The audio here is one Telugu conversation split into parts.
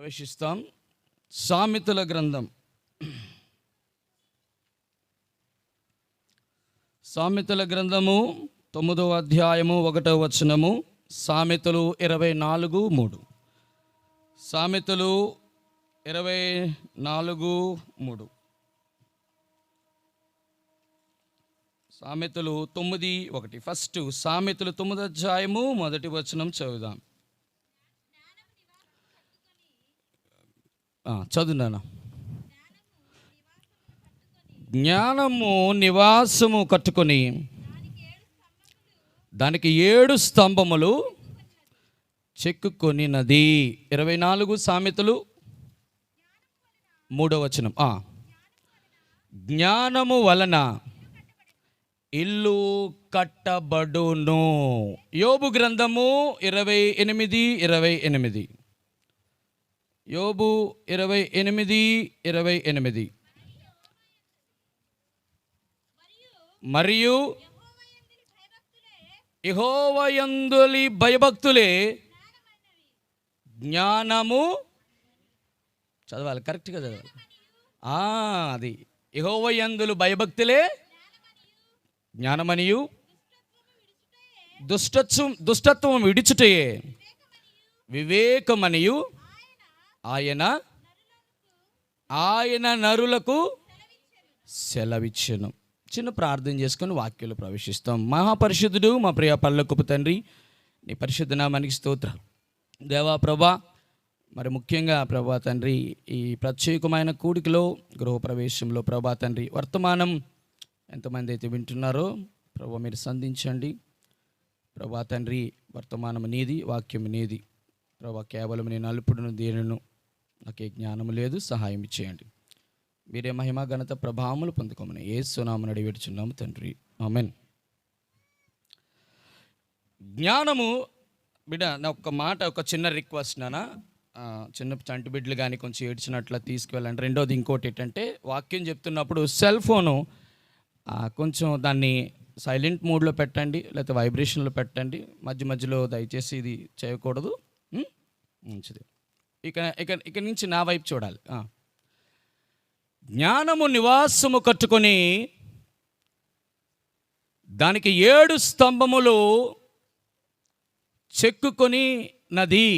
ప్రవేశిస్తాం. సామెతల గ్రంథం, సామెతల గ్రంథము 9వ అధ్యాయము 1వ వచనము. సామెతలు 24:3. సామెతలు 24:3. సామెతలు 9:1. ఫస్ట్ సామెతలు 9వ అధ్యాయము 1వ వచనం చదువుదాం. చదువునా. జ్ఞానము నివాసము కట్టుకొని దానికి 7 స్తంభములు చెక్కుకొనినది. 24 సామెతలు 3వ వచనం. జ్ఞానము వలన ఇల్లు కట్టబడును. యోబు గ్రంథము 28:28. యోబు 28:28. మరియు యెహోవాయందులి భయభక్తులే జ్ఞానము. చదవాలి, కరెక్ట్గా చదవాలి. అది యెహోవాయందులు భయభక్తులే జ్ఞానమనియు దుష్టత్వం విడిచుటయే వివేకమనియు ఆయన నరులకు సెలవిచ్చెను. చిన్న ప్రార్థన చేసుకొని వాక్యాలు ప్రవేశిస్తాం. మహాపరిశుద్ధుడు, మా ప్రియ పరలోకపు తండ్రి, నీ పరిశుద్ధ నామానికి స్తోత్రం. దేవా ప్రభా, మరి ముఖ్యంగా ప్రభా తండ్రి, ఈ ప్రత్యేకమైన కూడికలో గృహప్రవేశంలో ప్రభా తండ్రి, వర్తమానం ఎంతమంది అయితే వింటున్నారో ప్రభా మీరు సంధించండి. ప్రభా తండ్రి, వర్తమానం నీది, వాక్యం నీది ప్రభా. కేవలం నేను అల్పుడును, దేనిను నాకే జ్ఞానం లేదు, సహాయం చేయండి. మీరే మహిమ ఘనత ప్రభావములు పొందుకోమని యేసు నామమున అడిగి వేడుచున్నాము తండ్రి, ఆమేన్. జ్ఞానము బిడ్డ, నా ఒక మాట, ఒక చిన్న రిక్వెస్ట్ నాన్న. చిన్న చంటి బిడ్డలు కానీ కొంచెం ఏడ్చినట్ల తీసుకువెళ్ళండి. రెండోది ఇంకోటి ఏంటంటే, వాక్యం చెప్తున్నప్పుడు సెల్ ఫోను కొంచెం దాన్ని సైలెంట్ మోడ్లో పెట్టండి, లేకపోతే వైబ్రేషన్లో పెట్టండి. మధ్య మధ్యలో దయచేసి ఇది చేయకూడదు. మంచిది. ఇక నుంచి నా వైపు చూడాలి. జ్ఞానము నివాసము కట్టుకొని దానికి 7 స్తంభములు చెక్కుకొని నది.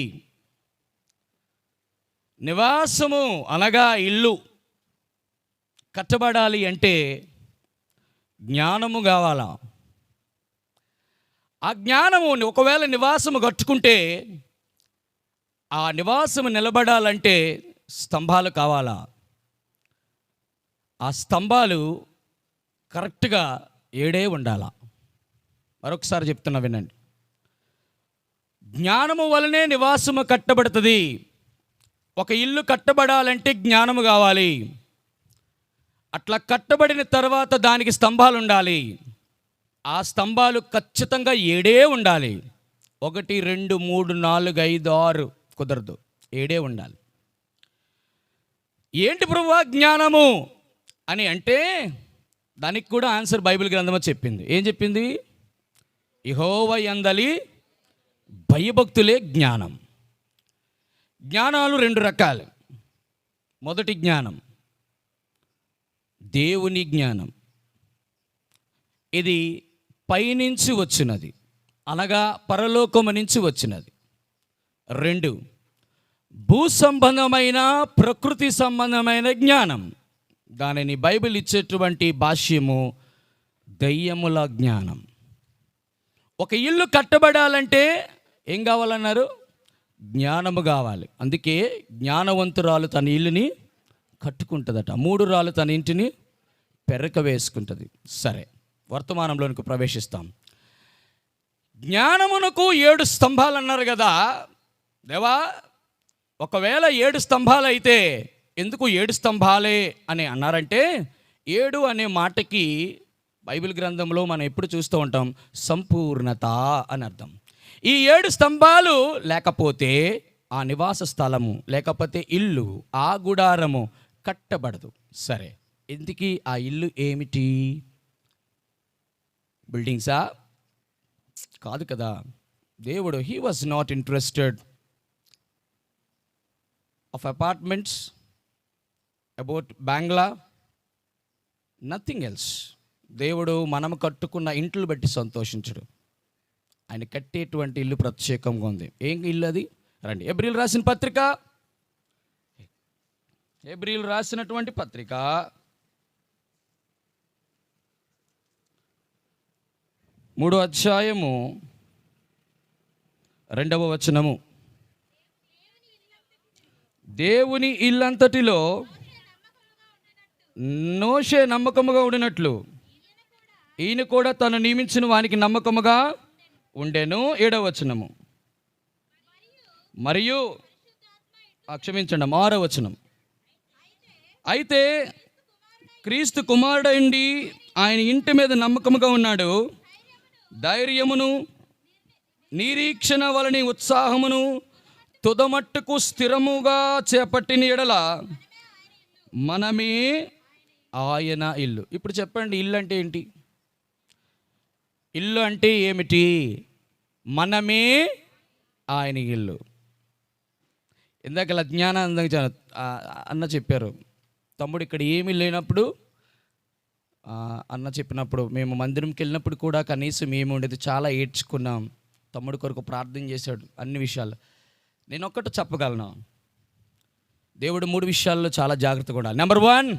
నివాసము అనగా ఇల్లు కట్టబడాలి అంటే జ్ఞానము కావాలా. ఆ జ్ఞానము ఒకవేళ నివాసము కట్టుకుంటే ఆ నివాసము నిలబడాలంటే స్తంభాలు కావాలా. ఆ స్తంభాలు కరెక్ట్గా 7 ఉండాలా. మరొకసారి చెప్తున్నా వినండి. జ్ఞానము వలనే నివాసము కట్టబడుతుంది. ఒక ఇల్లు కట్టబడాలంటే జ్ఞానము కావాలి. అట్లా కట్టబడిన తర్వాత దానికి స్తంభాలు ఉండాలి. ఆ స్తంభాలు ఖచ్చితంగా 7 ఉండాలి. 1, 2, 3, 4, 5, 6 కుదరదు, 7 ఉండాలి. ఏంటి ప్రభువా జ్ఞానము అని అంటే, దానికి కూడా ఆన్సర్ బైబిల్ గ్రంథము చెప్పింది. ఏం చెప్పింది? యెహోవాయందలి భయభక్తులే జ్ఞానం. జ్ఞానాలు 2 రకాలు. మొదటి జ్ఞానం దేవుని జ్ఞానం. ఇది పైనుంచి వచ్చినది, అనగా పరలోకము నుంచి వచ్చినది. 2 భూ సంబంధమైన, ప్రకృతి సంబంధమైన జ్ఞానం. దానిని బైబిల్ ఇచ్చేటువంటి భాష్యము దయ్యముల జ్ఞానం. ఒక ఇల్లు కట్టబడాలంటే ఏం కావాలన్నారు? జ్ఞానము కావాలి. అందుకే జ్ఞానవంతురాలు తన ఇల్లుని కట్టుకుంటుందట. 3 రాళ్ళు తన ఇంటిని పెరక వేసుకుంటుంది. సరే, వర్తమానంలోనికి ప్రవేశిస్తాం. జ్ఞానమునకు 7 స్తంభాలు అన్నారు కదా దేవా. ఒకవేళ 7 స్తంభాలు అయితే ఎందుకు 7 స్తంభాలే అని అన్నారంటే, 7 అనే మాటకి బైబిల్ గ్రంథంలో మనం ఎప్పుడు చూస్తూ ఉంటాం, సంపూర్ణత అని అర్థం. ఈ 7 స్తంభాలు లేకపోతే ఆ నివాస స్థలము, లేకపోతే ఇల్లు, ఆ గుడారము కట్టబడదు. సరే, ఇంతకీ ఆ ఇల్లు ఏమిటి? బిల్డింగ్సా? కాదు కదా. దేవుడు he was not interested of apartments, about బంగ్లా, నథింగ్ ఎల్స్. దేవుడు మనం కట్టుకున్న ఇంట్లు బట్టి సంతోషించడు. ఆయన కట్టేటువంటి ఇల్లు ప్రత్యేకంగా ఉంది. ఏం ఇల్లు అది? రండి, హెబ్రీయులు రాసిన పత్రిక, హెబ్రీయులు రాసినటువంటి పత్రిక 3వ అధ్యాయము 2వ వచనము. దేవుని ఇల్లంతటిలో మోషే నమ్మకముగా ఉండినట్లు ఈయన కూడా తను నియమించిన వానికి నమ్మకముగా ఉండెను. 7వ వచనము. మరియు క్షమించండి, 6వ వచనం. అయితే క్రీస్తు కుమారుడండి ఆయన ఇంటి మీద నమ్మకముగా ఉన్నాడు. ధైర్యమును నిరీక్షణ వలని ఉత్సాహమును తుదమట్టుకు స్థిరముగా చేపట్టిన ఎడల మనమే ఆయన ఇల్లు. ఇప్పుడు చెప్పండి, ఇల్లు అంటే ఏంటి? ఇల్లు అంటే ఏమిటి? మనమే ఆయన ఇల్లు. ఇందాక జ్ఞానానందంగా అన్న చెప్పారు, తమ్ముడు ఇక్కడ ఏమీ లేనప్పుడు అన్న చెప్పినప్పుడు మేము మందిరంకి వెళ్ళినప్పుడు కూడా కనీసం ఏమి ఉండేది, చాలా ఏడ్చుకున్నాం. తమ్ముడు కొరకు ప్రార్థన చేశాడు అన్ని విషయాలు. నేను ఒక్కటి చెప్పగలను, దేవుడు 3 విషయాల్లో చాలా జాగ్రత్తగా ఉండాలి. నెంబర్ 1,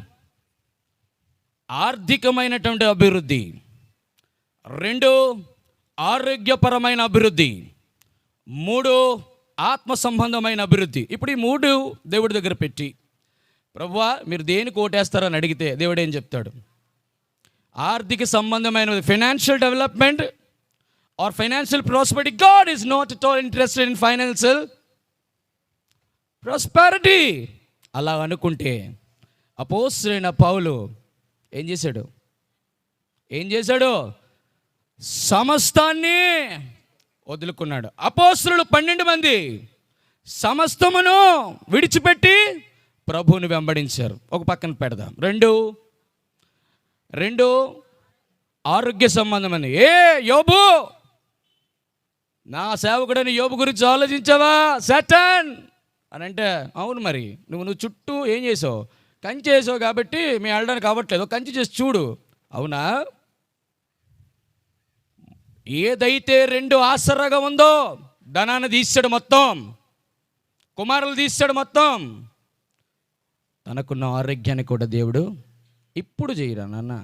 ఆర్థికమైనటువంటి అభివృద్ధి. 2, ఆరోగ్యపరమైన అభివృద్ధి. 3, ఆత్మ సంబంధమైన అభివృద్ధి. ఇప్పుడు ఈ 3 దేవుడి దగ్గర పెట్టి, ప్రభువా మీరు దేనికి ఓటేస్తారని అడిగితే దేవుడు ఏం చెప్తాడు? ఆర్థిక సంబంధమైన financial development or financial prosperity. God is not at all interested in financial prosperity. అలా అనుకుంటే అపోస్తలుడైన పౌలు ఏం చేశాడు? సమస్తాన్ని వదులుకున్నాడు. అపోస్తలులు 12 మంది సమస్తమును విడిచిపెట్టి ప్రభువుని వెంబడించారు. ఒక పక్కన పెడదాం. 2 ఆరోగ్య సంబంధమని. యోబు, నా సేవకుడని యోబు గురించి ఆలోచించావా సాతాన్ అని అంటే, అవును మరి నువ్వు చుట్టూ ఏం చేసావు? కంచి చేసావు కాబట్టి మేము వెళ్ళడానికి అవ్వట్లేదు, కంచి చేసి చూడు. అవునా? ఏదైతే 2 ఆసరాగా ఉందో ధనాన్ని తీసాడు మొత్తం, కుమారులు తీసాడు మొత్తం, తనకున్న ఆరోగ్యాన్ని కూడా దేవుడు ఇప్పుడు చేయరా నాన్న,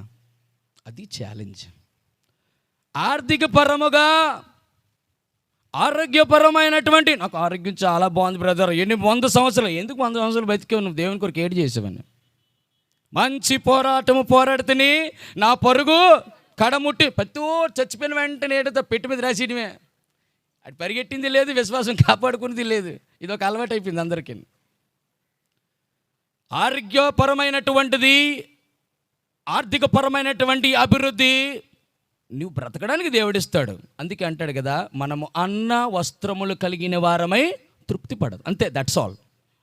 అది ఛాలెంజ్. ఆర్థిక పరముగా ఆరోగ్యపరమైనటువంటి, నాకు ఆరోగ్యం చాలా బాగుంది బ్రదర్, ఎన్ని 100 సంవత్సరాలు, ఎందుకు 100 సంవత్సరాలు బతికేవు నువ్వు? దేవుని కొరకు ఏడు చేసావని. మంచి పోరాడుతుని నా పరుగు కడముట్టి, ప్రతి చచ్చిపోయిన వెంటనే ఏదో పెట్టి మీద రాసేయడమే. అది పరిగెట్టింది లేదు, విశ్వాసం కాపాడుకున్నది లేదు. ఇది ఒక అలవాటు అయిపోయింది అందరికీ. ఆరోగ్యపరమైనటువంటిది, ఆర్థికపరమైనటువంటి అభివృద్ధి నువ్వు బ్రతకడానికి దేవుడిస్తాడు. అందుకే అంటాడు కదా, మనము అన్న వస్త్రములు కలిగిన వారమై తృప్తి పడదు, అంతే, దట్స్ ఆల్.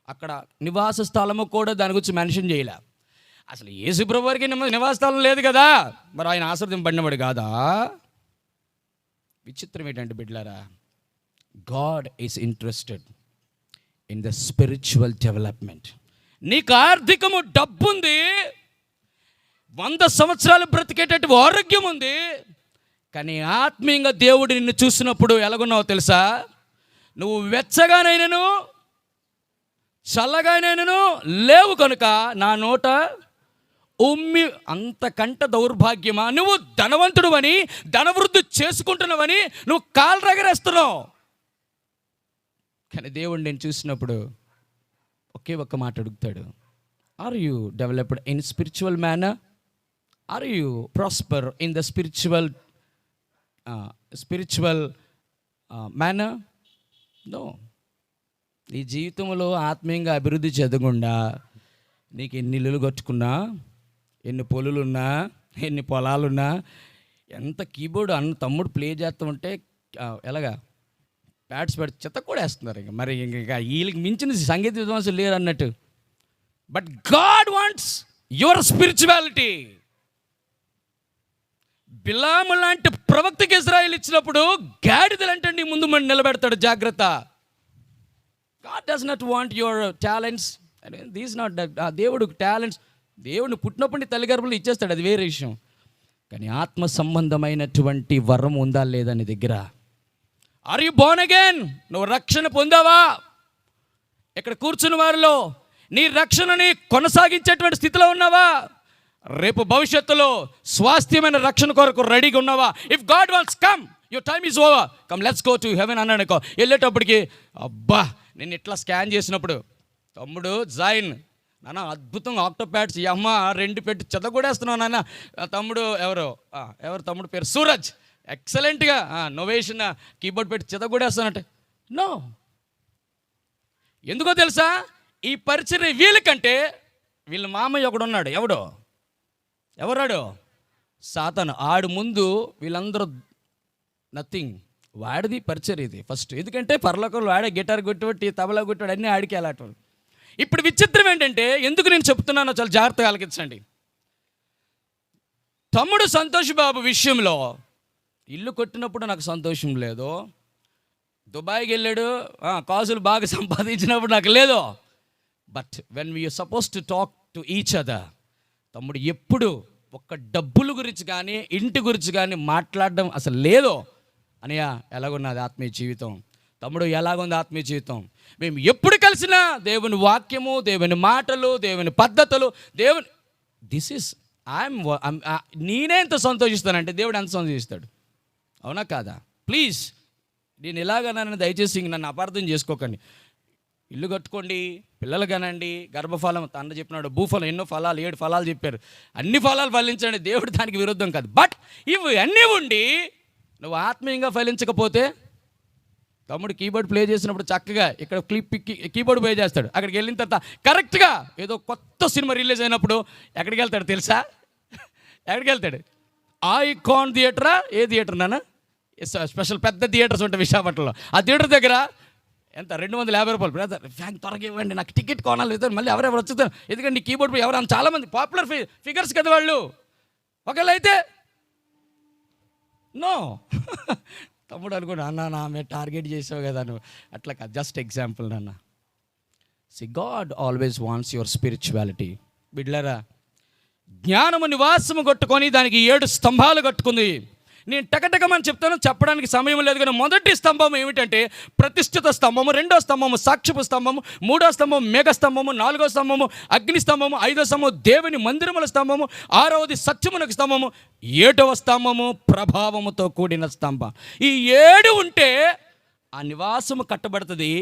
అక్కడ నివాస స్థలము కూడా దాని గురించి మెన్షన్ చేయలే. అసలు యేసుప్రభు వారికి నివాస స్థలం లేదు కదా, మరి ఆయన ఆశీర్వదింపబడినవాడు కాదా? విచిత్రం ఏంటంటే బిడ్డలారా, God is interested in the spiritual development. నీకు ఆర్థికము డబ్బుంది, 100 సంవత్సరాలు బ్రతికేటట్టు ఆరోగ్యం ఉంది, కానీ ఆత్మీయంగా దేవుడు నిన్ను చూసినప్పుడు ఎలాగున్నావో తెలుసా? నువ్వు వెచ్చగానైనను చల్లగానైనను లేవు కనుక నా నోట ఉమ్మి, అంతకంట దౌర్భాగ్యమా? నువ్వు ధనవంతుడు అని, ధనవృద్ధి చేసుకుంటున్నావని నువ్వు కాలు రగరేస్తున్నావు. కానీ దేవుడు నేను చూసినప్పుడు ఒకే ఒక్క మాట అడుగుతాడు, are you developed in spiritual manner? Are you prosper in the spiritual manner? No. నీ జీవితంలో ఆత్మీయంగా అభివృద్ధి చెందకుండా నీకు ఎన్ని ఇల్లులు కట్టుకున్నా, ఎన్ని పొలులున్నా, ఎన్ని పొలాలున్నా, ఎంత కీబోర్డ్ అన్న తమ్ముడు ప్లే చేస్తూ ఉంటే ఎలాగా ప్యాడ్స్ పెట్టి చెత్త కూడా వేస్తున్నారు. ఇంకా మరి ఇంకా వీళ్ళకి మించిన సంగీత విద్వాంసులు లేరు అన్నట్టు. But God wants your spirituality. బిలాము లాంటి ప్రవక్తకి ఇజ్రాయేల్ ఇచ్చినప్పుడు గాడిదలంటే నీ ముందు నిలబెడతాడు, జాగ్రత్త. God does not want your talents. These not దేవుడు టాలెంట్స్, దేవుడిని పుట్టినప్పుడు నీ తల్లి గర్భంలో ఇచ్చేస్తాడు, అది వేరే విషయం. కానీ ఆత్మ సంబంధమైనటువంటి వరం ఉందా లేదా నీ దగ్గర? Are you born again? నువ్వు రక్షణ పొందావా? ఇక్కడ కూర్చున్న వారిలో నీ రక్షణని కొనసాగించేటువంటి స్థితిలో ఉన్నావా? రేపు భవిష్యత్తులో స్వాస్థ్యమైన రక్షణ కొరకు రెడీగా ఉన్నావా? If God wants come, your time is over, come let's go to heaven అన్నాడుకో, వెళ్ళేటప్పటికి అబ్బా నేను ఇట్లా స్కాన్ చేసినప్పుడు తమ్ముడు జాయిన్ నాన్న అద్భుతంగా ఆక్టోప్యాడ్స్ ఈ అమ్మ 2 పెట్టి చెదగొడేస్తున్నావు నాన్న. తమ్ముడు ఎవరు తమ్ముడు పేరు సూరజ్, ఎక్సలెంట్గా నోవేషన్ కీబోర్డ్ పెట్టి చెదగొడేస్తానంటే నో. ఎందుకో తెలుసా? ఈ పరిచర్య వీళ్ళకంటే వీళ్ళ మామయ్య ఒకడు ఉన్నాడు. ఎవరాడు? సాతాను. ఆడు ముందు వీళ్ళందరూ నథింగ్. వాడిది పరిచర్య ఇది ఫస్ట్. ఎందుకంటే పరలోకంలో వాడే గిటార్ కొట్టుబట్టి తబలా కొట్టాడు, అన్నీ ఆడికి అలాంటి. ఇప్పుడు విచిత్రం ఏంటంటే, ఎందుకు నేను చెప్తున్నానో చాలా జాగ్రత్తగా ఆలకించండి. తమ్ముడు సంతోష్ బాబు విషయంలో ఇల్లు కొట్టినప్పుడు నాకు సంతోషం లేదు, దుబాయ్కి వెళ్ళాడు కాసులు బాగా సంపాదించినప్పుడు నాకు లేదు. But when we're suppose to talk to each other, తమ్ముడు ఎప్పుడు ఒక్క డబ్బుల గురించి కానీ ఇంటి గురించి కానీ మాట్లాడడం అసలు లేదు. అనయ్య ఎలాగున్నది ఆత్మీయ జీవితం? తమ్ముడు ఎలాగుంది ఆత్మీయ జీవితం? మేము ఎప్పుడు కలిసినా దేవుని వాక్యము, దేవుని మాటలు, దేవుని పద్ధతులు, దిస్ ఈస్ నేనే ఎంత సంతోషిస్తానంటే దేవుడు ఎంత సంతోషిస్తాడు. అవునా కాదా? ప్లీజ్ నేను ఇలాగనని దయచేసి నన్ను అపార్థం చేసుకోకండి. ఇల్లు కట్టుకోండి, పిల్లలు కనండి, గర్భఫలం తండ్రి చెప్పినాడు, భూఫలం ఎన్నో ఫలాలు 7 ఫలాలు చెప్పారు, అన్ని ఫలాలు ఫలించండి. దేవుడు దానికి విరుద్ధం కాదు. బట్ ఇవి అన్నీ ఉండి నువ్వు ఆత్మీయంగా ఫలించకపోతే, తమ్ముడు కీబోర్డ్ ప్లే చేసినప్పుడు చక్కగా ఇక్కడ కీబోర్డ్ ప్లే చేస్తాడు, అక్కడికి వెళ్ళిన తర్వాత కరెక్ట్గా ఏదో కొత్త సినిమా రిలీజ్ అయినప్పుడు ఎక్కడికి వెళ్తాడు తెలుసా? ఎక్కడికి వెళ్తాడు? ఐకాన్ థియేటరా? ఏ థియేటర్ నాన్న? స్పెషల్ పెద్ద థియేటర్స్ ఉంటాయి విశాఖపట్నంలో. ఆ థియేటర్ దగ్గర ఎంత 250 రూపాయలు. బ్రదర్ ఫ్యాంక్ త్వరగా ఇవ్వండి, నాకు టికెట్ కొనాలి. మళ్ళీ ఎవరెవరు వచ్చేస్తారు, ఎందుకంటే కీబోర్డ్ ఎవరు చాలామంది పాపులర్ ఫిగర్స్ కదా వాళ్ళు. ఒకవేళ అయితే నో తమ్ముడు అనుకోండి, అన్న మేము టార్గెట్ చేసావు కదా నువ్వు, అట్లా కాదు. జస్ట్ ఎగ్జాంపుల్ నాన్న. See God always wants your spirituality. బిడ్లరా, జ్ఞానము నివాసము కట్టుకొని దానికి 7 స్తంభాలు కట్టుకుంది. నేను టకటకమని చెప్తాను, చెప్పడానికి సమయం లేదు. కానీ మొదటి స్తంభం ఏమిటంటే ప్రతిష్ఠిత స్తంభము, 2వ స్తంభము సాక్ష్యపు స్తంభము, 3వ స్తంభం మేఘ స్తంభము, 4వ స్తంభము అగ్ని స్తంభము, 5వ స్తంభము దేవుని మందిరముల స్తంభము, 6వది సత్యమునకు స్తంభము, 7వ స్తంభము ప్రభావముతో కూడిన స్తంభం. ఈ 7 ఉంటే ఆ నివాసము కట్టబడుతుంది.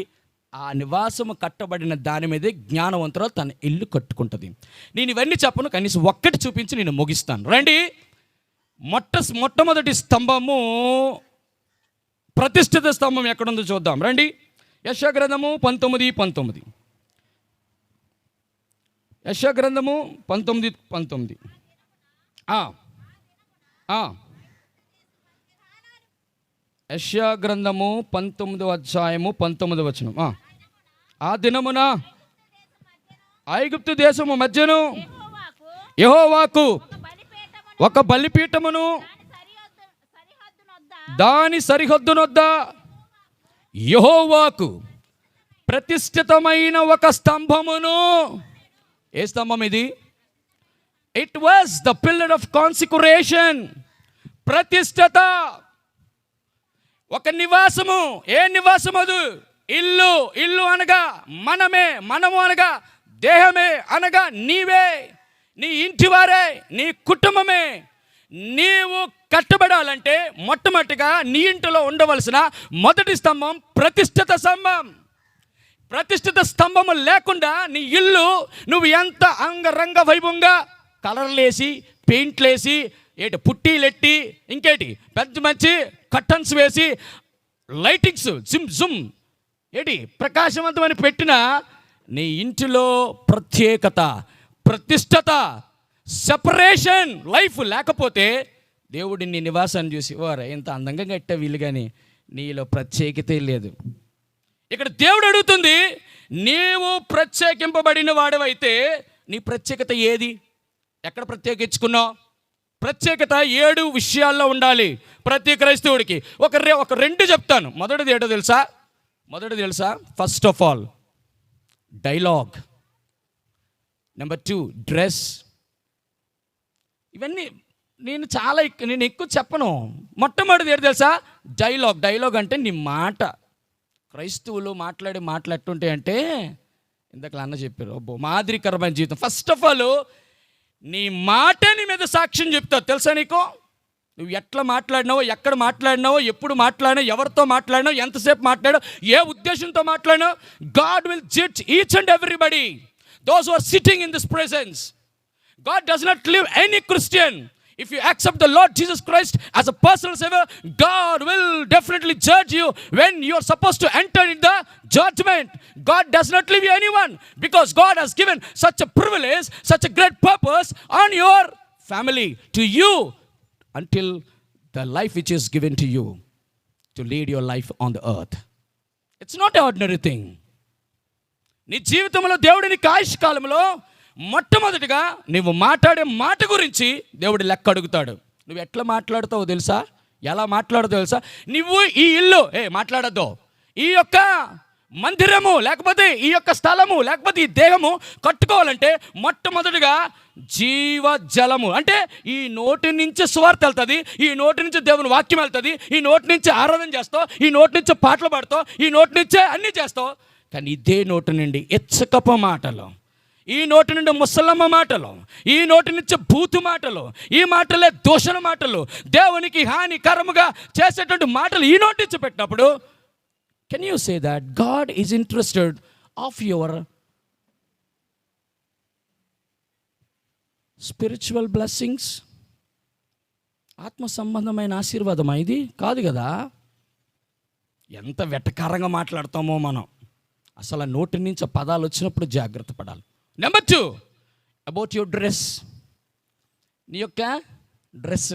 ఆ నివాసము కట్టబడిన దాని మీదే జ్ఞానవంతురాలు తన ఇల్లు కట్టుకుంటుంది. నేను ఇవన్నీ చెప్పను, కనీసం ఒక్కటి చూపించి నేను ముగిస్తాను. రండి. మొట్టమొదటి స్తంభము, ప్రతిష్ఠిత స్తంభం ఎక్కడుందో చూద్దాం రండి. యెషయా గ్రంథము 19:19. యెషయా గ్రంథము 19:19. యెషయా గ్రంథము 19వ అధ్యాయము 19వ వచనం. ఆ దినమున ఐగుప్తు దేశము మధ్యను యెహోవాకు ఒక బలిపీఠమును దాని సరిహద్దునొద్ద యెహోవాకు ప్రతిష్ఠితమైన ఒక స్తంభమును. ఏ స్తంభం ఇది? It was the pillar of consecration. ప్రతిష్ఠత, ఒక నివాసము. ఏ నివాసము అది? ఇల్లు. ఇల్లు అనగా మనము అనగా దేహమే, అనగా నీవే, నీ ఇంటి వారే, నీ కుటుంబమే. నీవు కట్టబడాలంటే మొట్టమొదటిగా నీ ఇంటిలో ఉండవలసిన మొదటి స్తంభం ప్రతిష్ఠిత స్తంభం. ప్రతిష్ఠిత స్తంభము లేకుండా నీ ఇల్లు నువ్వు ఎంత అంగరంగ వైభవంగా కలర్లేసి పెయింట్లేసి పుట్టీలెట్టి ఇంకేటి పెద్ద మంచి కర్టన్స్ వేసి లైటింగ్స్ జుమ్ ప్రకాశవంతమని పెట్టిన నీ ఇంటిలో ప్రత్యేకత, ప్రతిష్ఠత, సెపరేషన్ లైఫ్ లేకపోతే దేవుడి నీ నివాసాన్ని చూసి వారు ఎంత అందంగా కట్టే వీళ్ళు, కానీ నీలో ప్రత్యేకతే లేదు. ఇక్కడ దేవుడు అడుగుతుంది, నీవు ప్రత్యేకింపబడిన వాడవైతే నీ ప్రత్యేకత ఏది? ఎక్కడ ప్రత్యేకించుకున్నావు? ప్రత్యేకత 7 విషయాల్లో ఉండాలి ప్రతి క్రైస్తవుడికి. ఒక 2 చెప్తాను. మొదటిది ఏంటో తెలుసా? మొదటి తెలుసా? First of all dialogue. Number 2 dress. ఇవన్నీ నేను ఎక్కువ చెప్పను. మొట్టమొదటిది ఏంటి తెలుసా? డైలాగ్. డైలాగ్ అంటే నీ మాట. క్రైస్తవులు మాట్లాడే మాటలు ఎట్టుంటాయి అంటే, ఇందాక అన్న చెప్పారు, అబ్బో మాదిరికరమైన జీవితం. ఫస్ట్ ఆఫ్ ఆల్ నీ మాటే నీ మీద సాక్ష్యం చెప్తావు. తెలుసా నీకు? నువ్వు ఎట్లా మాట్లాడినావో, ఎక్కడ మాట్లాడినావో, ఎప్పుడు మాట్లాడినావు, ఎవరితో మాట్లాడినావు, ఎంతసేపు మాట్లాడావు, ఏ ఉద్దేశంతో మాట్లాడినావు. God will judge each and everybody, those who are sitting in this presence. God does not leave any Christian. If you accept the Lord Jesus Christ as a personal Savior, God will definitely judge you when you are supposed to enter in the judgment. God does not leave you anyone, because God has given such a privilege, such a great purpose on your family, to you, until the life which is given to you, to lead your life on the earth. It's not an ordinary thing. నీ జీవితంలో దేవుడి నీకు ఆయుష్ కాలంలో మొట్టమొదటిగా నువ్వు మాట్లాడే మాట గురించి దేవుడు లెక్క అడుగుతాడు. నువ్వు ఎట్లా మాట్లాడుతావో తెలుసా? ఎలా మాట్లాడుతావో తెలుసా? నువ్వు ఈ ఇల్లు మాట్లాడద్దు, ఈ యొక్క మందిరము, లేకపోతే ఈ యొక్క స్థలము, లేకపోతే ఈ దేహము కట్టుకోవాలంటే మొట్టమొదటిగా జీవ జలము, అంటే ఈ నోటి నుంచి సువార్త వెళ్తుంది, ఈ నోటి నుంచి దేవుని వాక్యం వెళ్తుంది, ఈ నోటి నుంచి ఆరాధన చేస్తావు, ఈ నోటి నుంచి పాటలు పాడతావు, ఈ నోటి నుంచే అన్నీ చేస్తావు. కానీ ఇదే నోటి నుండి ఎచ్చకప మాటలు, ఈ నోటి నుండి ముసలమ్మ మాటలు, ఈ నోటి నుంచి బూతు మాటలు, ఈ మాటలే దూషణ మాటలు, దేవునికి హానికరముగా చేసేటువంటి మాటలు ఈ నోటి నుంచి పెట్టినప్పుడు, can you say that God is interested of your spiritual blessings? ఆత్మ సంబంధమైన ఆశీర్వాదమా ఇది? కాదు కదా. ఎంత వెటకారంగా మాట్లాడతామో మనం. అసలు ఆ నోటి నుంచి పదాలు వచ్చినప్పుడు జాగ్రత్త పడాలి. Number 2 about your dress. నీ యొక్క డ్రెస్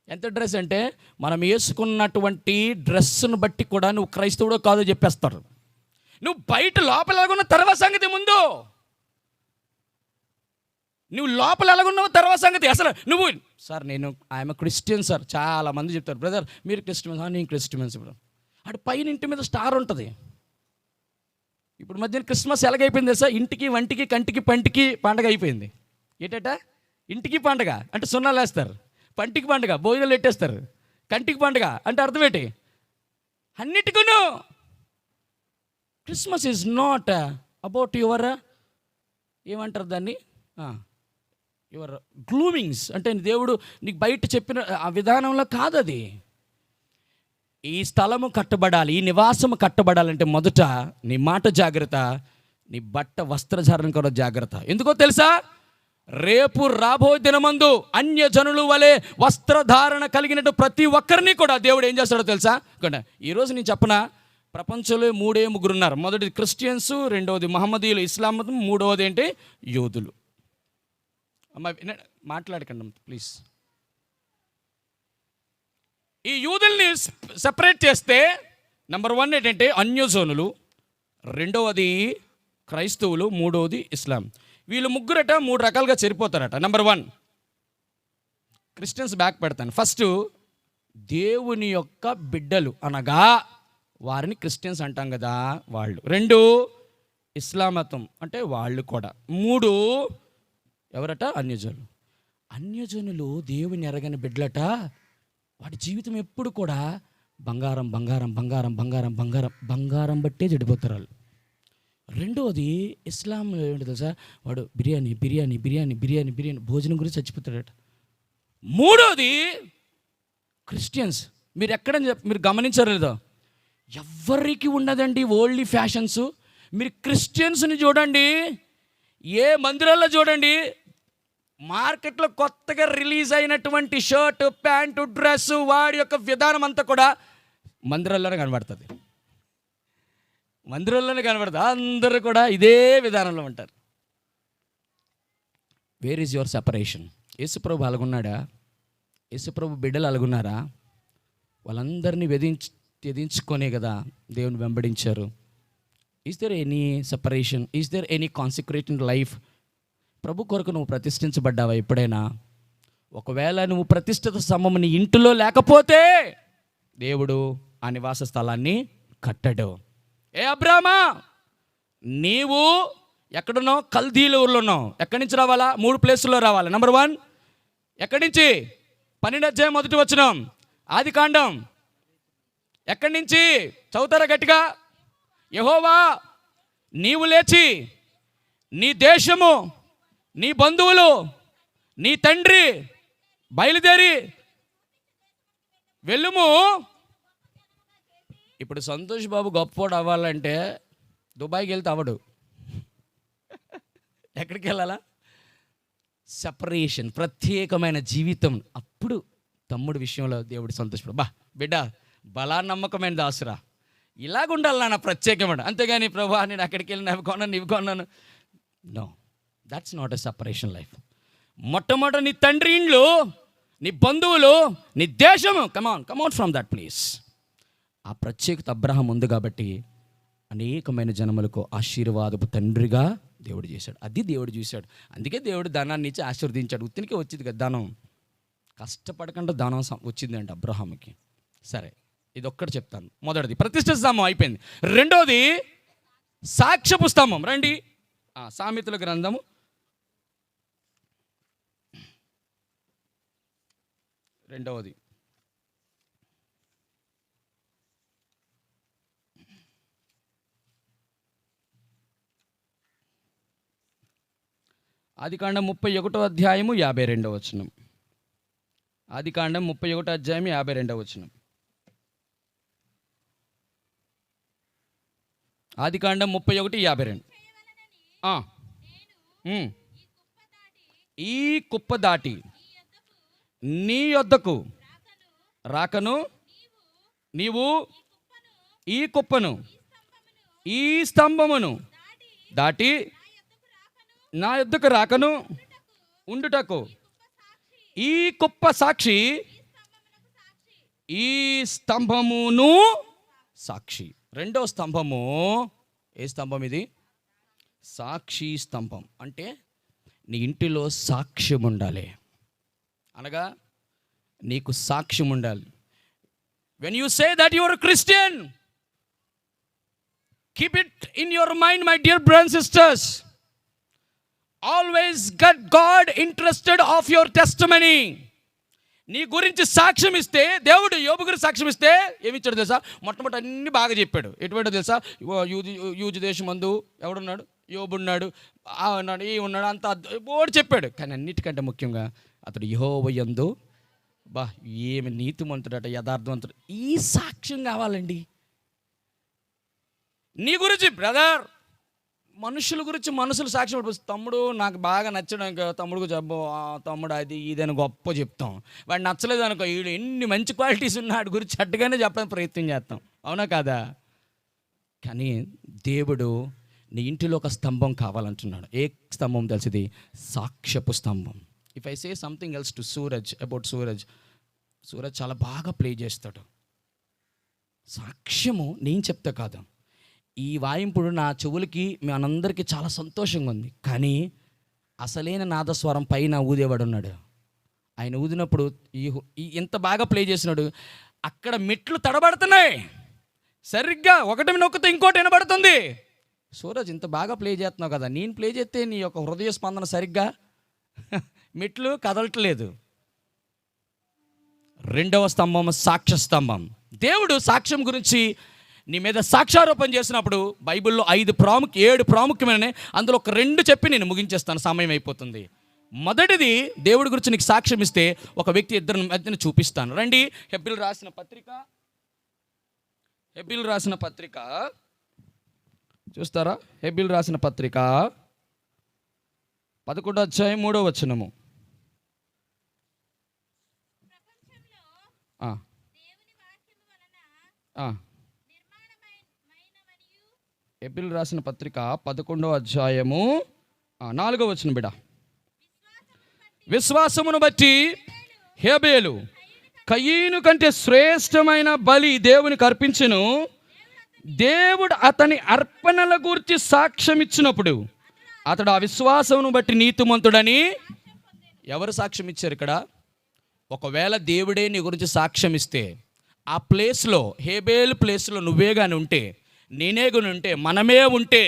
ఎంత డ్రెస్ అంటే, మనం వేసుకున్నటువంటి డ్రెస్సును బట్టి కూడా నువ్వు క్రైస్తవుడో కాదో చెప్పేస్తారు. నువ్వు బయట లోపల ఎలాగున్న తర్వాత సంగతి ముందు, నువ్వు లోపల ఎలాగున్నావు తర్వాత సంగతి. అసలు నువ్వు సార్ నేను ఐఎమ్ క్రిస్టియన్ సార్, చాలామంది చెప్తారు, బ్రదర్ మీరు క్రిస్టియన్స్, నేను క్రిస్టియన్స్. ఇప్పుడు అటు పైన ఇంటి మీద స్టార్ ఉంటుంది. ఇప్పుడు మధ్యన క్రిస్మస్ ఎలాగైపోయింది తెలుసా? ఇంటికి వంటికి కంటికి పంటికి పండగ అయిపోయింది. ఏంటట? ఇంటికి పండగ అంటే సున్నాలు వేస్తారు, పంటికి పండగ భోజనాలు పెట్టేస్తారు, కంటికి పండగ అంటే అర్థం ఏంటి? అన్నిటికూను Christmas is not about your, ఏమంటారు దాన్ని, యువర్ గ్లూమింగ్స్. అంటే దేవుడు నీకు బయట చెప్పిన ఆ విధానంలో కాదు అది. ఈ స్థలము కట్టబడాలి, ఈ నివాసము కట్టబడాలంటే మొదట నీ మాట జాగ్రత్త, నీ బట్ట వస్త్రధారణ కూడా జాగ్రత్త. ఎందుకో తెలుసా? రేపు రాబోయే దినమందు అన్యజనుల వలె వస్త్రధారణ కలిగినట్టు ప్రతి ఒక్కరిని కూడా దేవుడు ఏం చేస్తాడో తెలుసా? ఈరోజు నేను చెప్పనా, ప్రపంచంలో 3 ఉన్నారు. మొదటిది క్రిస్టియన్స్, రెండవది మహమ్మదీయులు, ఇస్లాం మతం, మూడవది ఏంటి? యూదులు. అమ్మ మాట్లాడకండి ప్లీజ్. ఈ యూదుల్ని సెపరేట్ చేస్తే నెంబర్ 1 ఏంటంటే అన్యజనులు, రెండవది క్రైస్తవులు, మూడవది ఇస్లాం. వీళ్ళు ముగ్గురట 3 రకాలుగా చేరిపోతారట. నెంబర్ 1 క్రిస్టియన్స్ బ్యాక్ పెడతాను. ఫస్ట్ దేవుని యొక్క బిడ్డలు అనగా వారిని క్రిస్టియన్స్ అంటాం కదా వాళ్ళు. 2 ఇస్లాం మతం అంటే వాళ్ళు కూడా. 3 ఎవరట? అన్యజనులు. అన్యజనులు దేవుని ఎరగని బిడ్డలట. వాడి జీవితం ఎప్పుడు కూడా బంగారం బంగారం బంగారం బంగారం బంగారం బంగారం బట్టే చెడిపోతారు వాళ్ళు. రెండోది ఇస్లాంలో ఏంటి తెలుసా? వాడు బిర్యానీ బిర్యానీ బిర్యానీ బిర్యానీ బిర్యానీ భోజనం గురించి చచ్చిపోతాడట. మూడోది క్రిస్టియన్స్. మీరు ఎక్కడని మీరు గమనించారు లేదో, ఎవరికి ఉండదండి ఓల్డ్ ఫ్యాషన్స్. మీరు క్రిస్టియన్స్ని చూడండి, ఏ మందిరాల్లో చూడండి, మార్కెట్లో కొత్తగా రిలీజ్ అయినటువంటి షర్ట్, ప్యాంటు, డ్రెస్సు, వాడి యొక్క విధానం అంతా కూడా మందిరాల్లోనే కనబడుతుంది. మందిరాల్లోనే కనబడుతుంది. అందరూ కూడా ఇదే విధానంలో ఉంటారు. Where is your separation? యేసుప్రభు అలాగున్నాడా? యేసుప్రభు బిడ్డలు అలాగున్నారా? వాళ్ళందరినీ ఎదించుకొనే కదా దేవుని వెంబడించారు. Is there any separation? Is there any consecrated life? ప్రభు కొరకు నువ్వు ప్రతిష్ఠించబడ్డావా ఎప్పుడైనా? ఒకవేళ నువ్వు ప్రతిష్ఠిత స్తంభం నీ ఇంటిలో లేకపోతే దేవుడు ఆ నివాస స్థలాన్ని కట్టడు. ఏ అబ్రామా, నీవు ఎక్కడున్నావు? కల్దీల ఊర్లో ఉన్నావు. ఎక్కడి నుంచి రావాలా? 3 ప్లేసుల్లో రావాలి. నెంబర్ 1 ఎక్కడి నుంచి? 12వ అధ్యాయం 1వ వచనం, ఆది కాండం. ఎక్కడి నుంచి చదువుతారా గట్టిగా? యెహోవా నీవు లేచి నీ దేశము, నీ బంధువులు, నీ తండ్రి బయలుదేరి వెళ్ళుము. ఇప్పుడు సంతోష్ బాబు గొప్పవాడు అవ్వాలంటే దుబాయ్కి వెళ్తే అవడు. ఎక్కడికి వెళ్ళాలా? సెపరేషన్, ప్రత్యేకమైన జీవితం. అప్పుడు తమ్ముడు విషయంలో దేవుడు సంతోషపడు. బిడ్డ బలా నమ్మకమైన దాసురా, ఇలాగుండాలి నా ప్రత్యేకమైన. అంతేగాని ప్రభా నేను అక్కడికి వెళ్ళి అవి కొన్నాను ఇవి కొన్నాను, no, that's not a separation life. మొట్టమొదటి నీ తండ్రి ఇండ్లు, నీ బంధువులు, నీ దేశము, కమౌట్ ఫ్రమ్ దట్ ప్లేస్. ఆ ప్రత్యేకత అబ్రహాం ఉంది కాబట్టి అనేకమైన జనములకు ఆశీర్వాదపు తండ్రిగా దేవుడు చేశాడు. అది దేవుడు చూశాడు. అందుకే దేవుడు ధనాన్ని ఇచ్చి ఆశీర్వదించాడు. ఉత్తినికే వచ్చింది కదా ధనం, కష్టపడకుండా ధనం వచ్చిందండి అబ్రహాంకి. సరే, ఇది ఒక్కటి చెప్తాను. మొదటిది ప్రతిష్ఠిత స్తంభం అయిపోయింది. రెండోది సాక్ష్యపు స్తంభం. రండి, సామెతల గ్రంథము 2వ ఆదికాండం 31వ అధ్యాయము 52వ వచనం. ఆదికాండం 31వ అధ్యాయం 52వ వచనం. ఆదికాండం 31:52. ఈ కుప్ప దాటి నీ యొద్దకు రాకను, నీవు ఈ కుప్పను, ఈ స్తంభమును దాటి నా యొద్దకు రాకను ఉండుటకు. ఈ కుప్ప సాక్షి, ఈ స్తంభమును సాక్షి. రెండో స్తంభము, ఏ స్తంభం ఇది? సాక్షి స్తంభం. అంటే నీ ఇంటిలో సాక్ష్యం ఉండాలి. అనగా నీకు సాక్ష్యం ఉండాలి. When you say that you are Christian, keep it in your mind my dear brothers and sisters. Always get God interested of your testimony. నీ గురించి సాక్ష్యం ఇస్తే, దేవుడు యోబు గురించి సాక్ష్యం ఇస్తే ఏమిచ్చాడు తెలుసా? మొట్టమొదటి అన్ని బాగా చెప్పాడు. ఎటువంటిదో తెలుసా? యూజు దేశమందు ఎవడున్నాడు? యోబు ఉన్నాడు, ఆ ఉన్నాడు, ఈ ఉన్నాడు, అంత ఓడి చెప్పాడు. కానీ అన్నిటికంటే ముఖ్యంగా అతడు యెహోవా యందు ఏమి నీతిమంతుడట, యథార్థవంతుడు. ఈ సాక్ష్యం కావాలండి. నీ గురించి బ్రదర్, మనుషుల గురించి మనుషులు సాక్ష్యం పడిపోతుంది. తమ్ముడు నాకు బాగా నచ్చడానికి తమ్ముడుకు చెప్పు, తమ్ముడు అది ఇదని గొప్ప చెప్తాం. వాడు నచ్చలేదు అనుకో, వీడు ఎన్ని మంచి క్వాలిటీస్ ఉన్నాడు గురించి అట్టుగానే చెప్పడానికి ప్రయత్నం చేస్తాం. అవునా కాదా? కానీ దేవుడు నీ ఇంటిలో ఒక స్తంభం కావాలంటున్నాడు. ఏ స్తంభం తెలిసింది? సాక్ష్యపు స్తంభం. If I say something else to Suraj about Suraj చాలా బాగా ప్లే చేస్తాడు. సాక్ష్యము నేను చెప్తా కాదు. ఈ వాయింపుడు నా చెవులకి మనందరికీ చాలా సంతోషంగా ఉంది. కానీ అసలైన నాదస్వరం పైన ఊదేవాడు ఉన్నాడు. ఆయన ఊదినప్పుడు ఎంత బాగా ప్లే చేసినాడు. అక్కడ మెట్లు తడబడుతున్నాయి. సరిగ్గా ఒకటి నొక్కితే ఇంకోటి వినబడుతుంది. సూరజ్ ఇంత బాగా ప్లే చేస్తున్నావు కదా, నేను ప్లే చేస్తే నీ యొక్క హృదయ స్పందన సరిగ్గా మెట్లు కదలట్లేదు. రెండవ స్తంభం సాక్ష్య స్తంభం. దేవుడు సాక్ష్యం గురించి నీ మీద సాక్ష్యారోపణ చేసినప్పుడు బైబిల్లో 7 ప్రాముఖ్యమైన, అందులో ఒక 2 చెప్పి నేను ముగించేస్తాను, సమయం అయిపోతుంది. మొదటిది, దేవుడి గురించి నీకు సాక్ష్యం ఇస్తే ఒక వ్యక్తి ఇద్దరి మధ్యన చూపిస్తాను. రండి, హెబ్రీయులకు రాసిన పత్రిక చూస్తారా? హెబ్రీయులకు రాసిన పత్రిక 11వ అధ్యాయం 3వ వచనము. హెబ్రీయులకు రాసిన పత్రిక 11వ అధ్యాయము 4వ వచనం. బిడ్డ, విశ్వాసమును బట్టి హేబేలు కయీను కంటే శ్రేష్టమైన బలి దేవునికి అర్పించెను. దేవుడు అతని అర్పణల గురించి సాక్ష్యం ఇచ్చినప్పుడు అతడు ఆ విశ్వాసమును బట్టి నీతిమంతుడని. ఎవరు సాక్ష్యం ఇచ్చారు ఇక్కడ? ఒకవేళ దేవుడే నీ గురించి సాక్ష్యం ఇస్తే, ఆ ప్లేస్లో, హేబేలు ప్లేస్లో నువ్వే కానీ ఉంటే నేనే గుని ఉంటే, మనమే ఉంటే,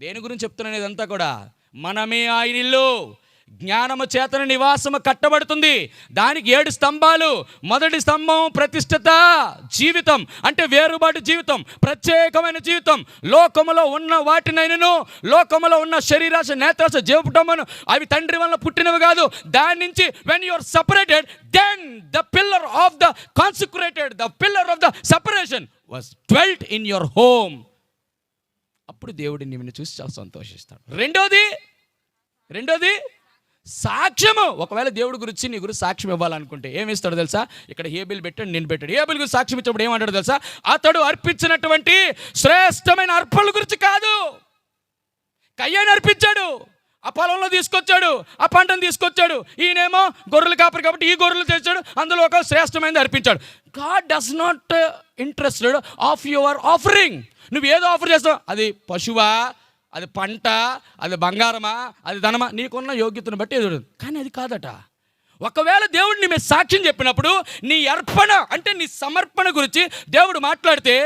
దేని గురించి చెప్తున్నాను ఇదంతా కూడా, మనమే ఆయన ఇల్లు, జ్ఞానము చేతన నివాసము కట్టబడుతుంది. దానికి 7 స్తంభాలు. మొదటి స్తంభం ప్రతిష్ఠిత జీవితం, అంటే వేరుబాటు జీవితం, ప్రత్యేకమైన జీవితం. లోకములో ఉన్న వాటినైనను, లోకములో ఉన్న శరీరాశ, నేత్రాశ, జీవపుటమును అవి తండ్రి వల్ల పుట్టినవి కాదు. దాని నుంచి when you are separated, then the pillar of the consecrated, the pillar of the separation was dwelt in your home. అప్పుడు దేవుడు నిన్ను చూసి చాలా సంతోషిస్తాడు. రెండోది సాక్ష్యము. ఒకవేళ దేవుడి గురించి నీ గురించి సాక్ష్యం ఇవ్వాలనుకుంటే ఏమి ఇస్తాడో తెలుసా? ఇక్కడ హేబెల్ పెట్టాడు, నేను పెట్టాడు. హేబెల్ గురించి సాక్ష్యం ఇచ్చినప్పుడు ఏమంటాడు తెలుసా? అతడు అర్పించినటువంటి శ్రేష్టమైన అర్పణల గురించి కాదు. కయ్యను అర్పించాడు, ఆ పొలంలో తీసుకొచ్చాడు, ఆ పంటను తీసుకొచ్చాడు. ఈయనేమో గొర్రెలు కాపరి కాబట్టి ఈ గొర్రెలు తెచ్చాడు, అందులో ఒక శ్రేష్టమైనది అర్పించాడు. God does not interested of your offering. నువ్వు ఏదో ఆఫర్ చేస్తావు, అది పశువా, అది పంట, అది బంగారమా, అది ధనమా, నీకున్న యోగ్యతను బట్టి ఎదురు. కానీ అది కాదట. ఒకవేళ దేవుడు నీ మీద సాక్ష్యం చెప్పినప్పుడు, నీ అర్పణ అంటే నీ సమర్పణ గురించి దేవుడు మాట్లాడితే,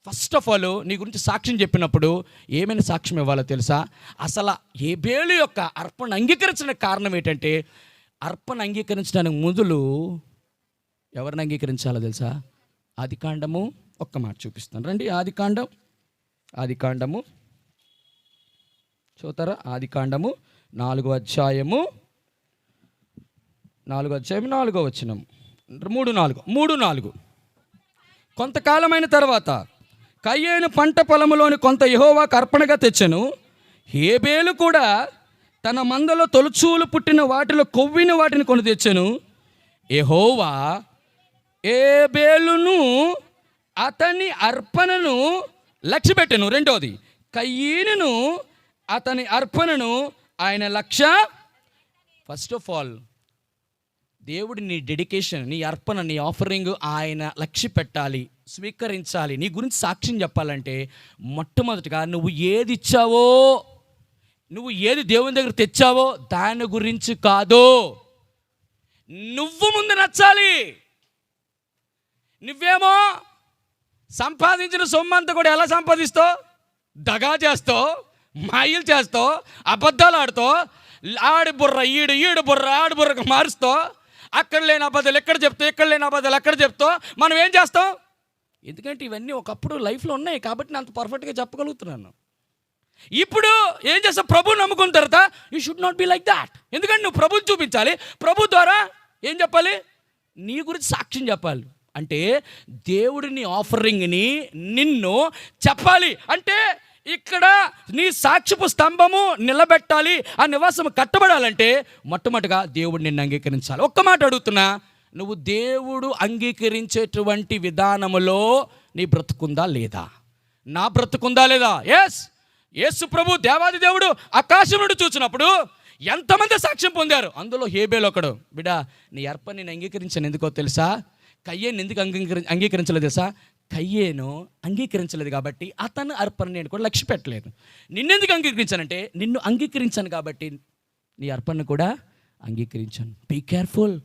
ఫస్ట్ ఆఫ్ ఆల్ నీ గురించి సాక్ష్యం చెప్పినప్పుడు ఏమైనా సాక్ష్యం ఇవ్వాలో తెలుసా? అసలు హేబెలు యొక్క అర్పణ అంగీకరించడానికి కారణం ఏంటంటే, అర్పణ అంగీకరించడానికి మొదలు ఎవరిని అంగీకరించాలో తెలుసా? ఆదికాండము, ఒక్క మాట చూపిస్తాను రండి. ఆదికాండము చూతారా? ఆదికాండము 4వ అధ్యాయము 4వ వచనం 3:4. కొంతకాలమైన తర్వాత కయ్యేను పంట పొలములోని కొంత యెహోవాకు అర్పణగా తెచ్చెను. హేబెలు కూడా తన మందలో తొలుచూలు పుట్టిన వాటిలో కొవ్విన వాటిని కొని తెచ్చెను. యెహోవా హేబెలును అతని అర్పణను లక్ష్యపెట్టెను. రెండోది, కయ్యేనును అతని అర్పణను ఆయన లక్ష్య. ఫస్ట్ ఆఫ్ ఆల్ దేవుడి నీ డెడికేషన్, నీ అర్పణ, నీ ఆఫరింగ్ ఆయన లక్ష్య పెట్టాలి, స్వీకరించాలి. నీ గురించి సాక్ష్యం చెప్పాలంటే మొట్టమొదటిగా నువ్వు ఏది ఇచ్చావో, నువ్వు ఏది దేవుని దగ్గర తెచ్చావో దాని గురించి కాదు, నువ్వు ముందు నచ్చాలి. నువ్వేమో సంపాదించిన సొమ్మంతా కూడా ఎలా సంపాదిస్తావు? దగా చేస్తావు, మాయలు చేస్తావు, అబద్ధాలు ఆడుతావు, ఆడి బుర్ర ఈడు బుర్ర ఆడి బుర్రకు మారుస్తావు. అక్కడ లేని అబద్ధాలు ఎక్కడ చెప్తావు, ఇక్కడ లేని అబద్ధాలు అక్కడ చెప్తావు. మనం ఏం చేస్తాం? ఎందుకంటే ఇవన్నీ ఒకప్పుడు లైఫ్లో ఉన్నాయి కాబట్టి నేను అంత పర్ఫెక్ట్గా చెప్పగలుగుతున్నాను. ఇప్పుడు ఏం చేస్తావు? ప్రభువు నమ్ముకున్న తర్వాత you should not be like that. ఎందుకంటే నువ్వు ప్రభుని చూపించాలి. ప్రభు ద్వారా ఏం చెప్పాలి? నీ గురించి సాక్ష్యం చెప్పాలి. అంటే దేవుడిని ఆఫరింగ్ని నిన్ను చెప్పాలి. అంటే ఇక్కడ నీ సాక్ష్యపు స్తంభము నిలబెట్టాలి, ఆ నివాసం కట్టబడాలంటే మొట్టమొదటిగా దేవుడు నిన్ను అంగీకరించాలి. ఒక్క మాట అడుగుతున్నా, నువ్వు దేవుడు అంగీకరించేటువంటి విధానములో నీ బ్రతుకుందా లేదా? నా బ్రతుకుందా లేదా? యేసు ప్రభు దేవాది దేవుడు ఆకాశం నుండి చూసినప్పుడు ఎంతమంది సాక్ష్యం పొందారు? అందులో హేబెలు ఒకడు. బిడ్డ, నీ అర్పణ నేను అంగీకరించాను. ఎందుకో తెలుసా? కయ్యేను ఎందుకు అంగీకరించలేదు తెలుసా? కయ్యేను అంగీకరించలేదు కాబట్టి అతను అర్పణ నేను కూడా లక్ష్య పెట్టలేదు. నిన్నెందుకు అంగీకరించానంటే నిన్ను అంగీకరించాను కాబట్టి నీ అర్పణ కూడా అంగీకరించాను. Be careful.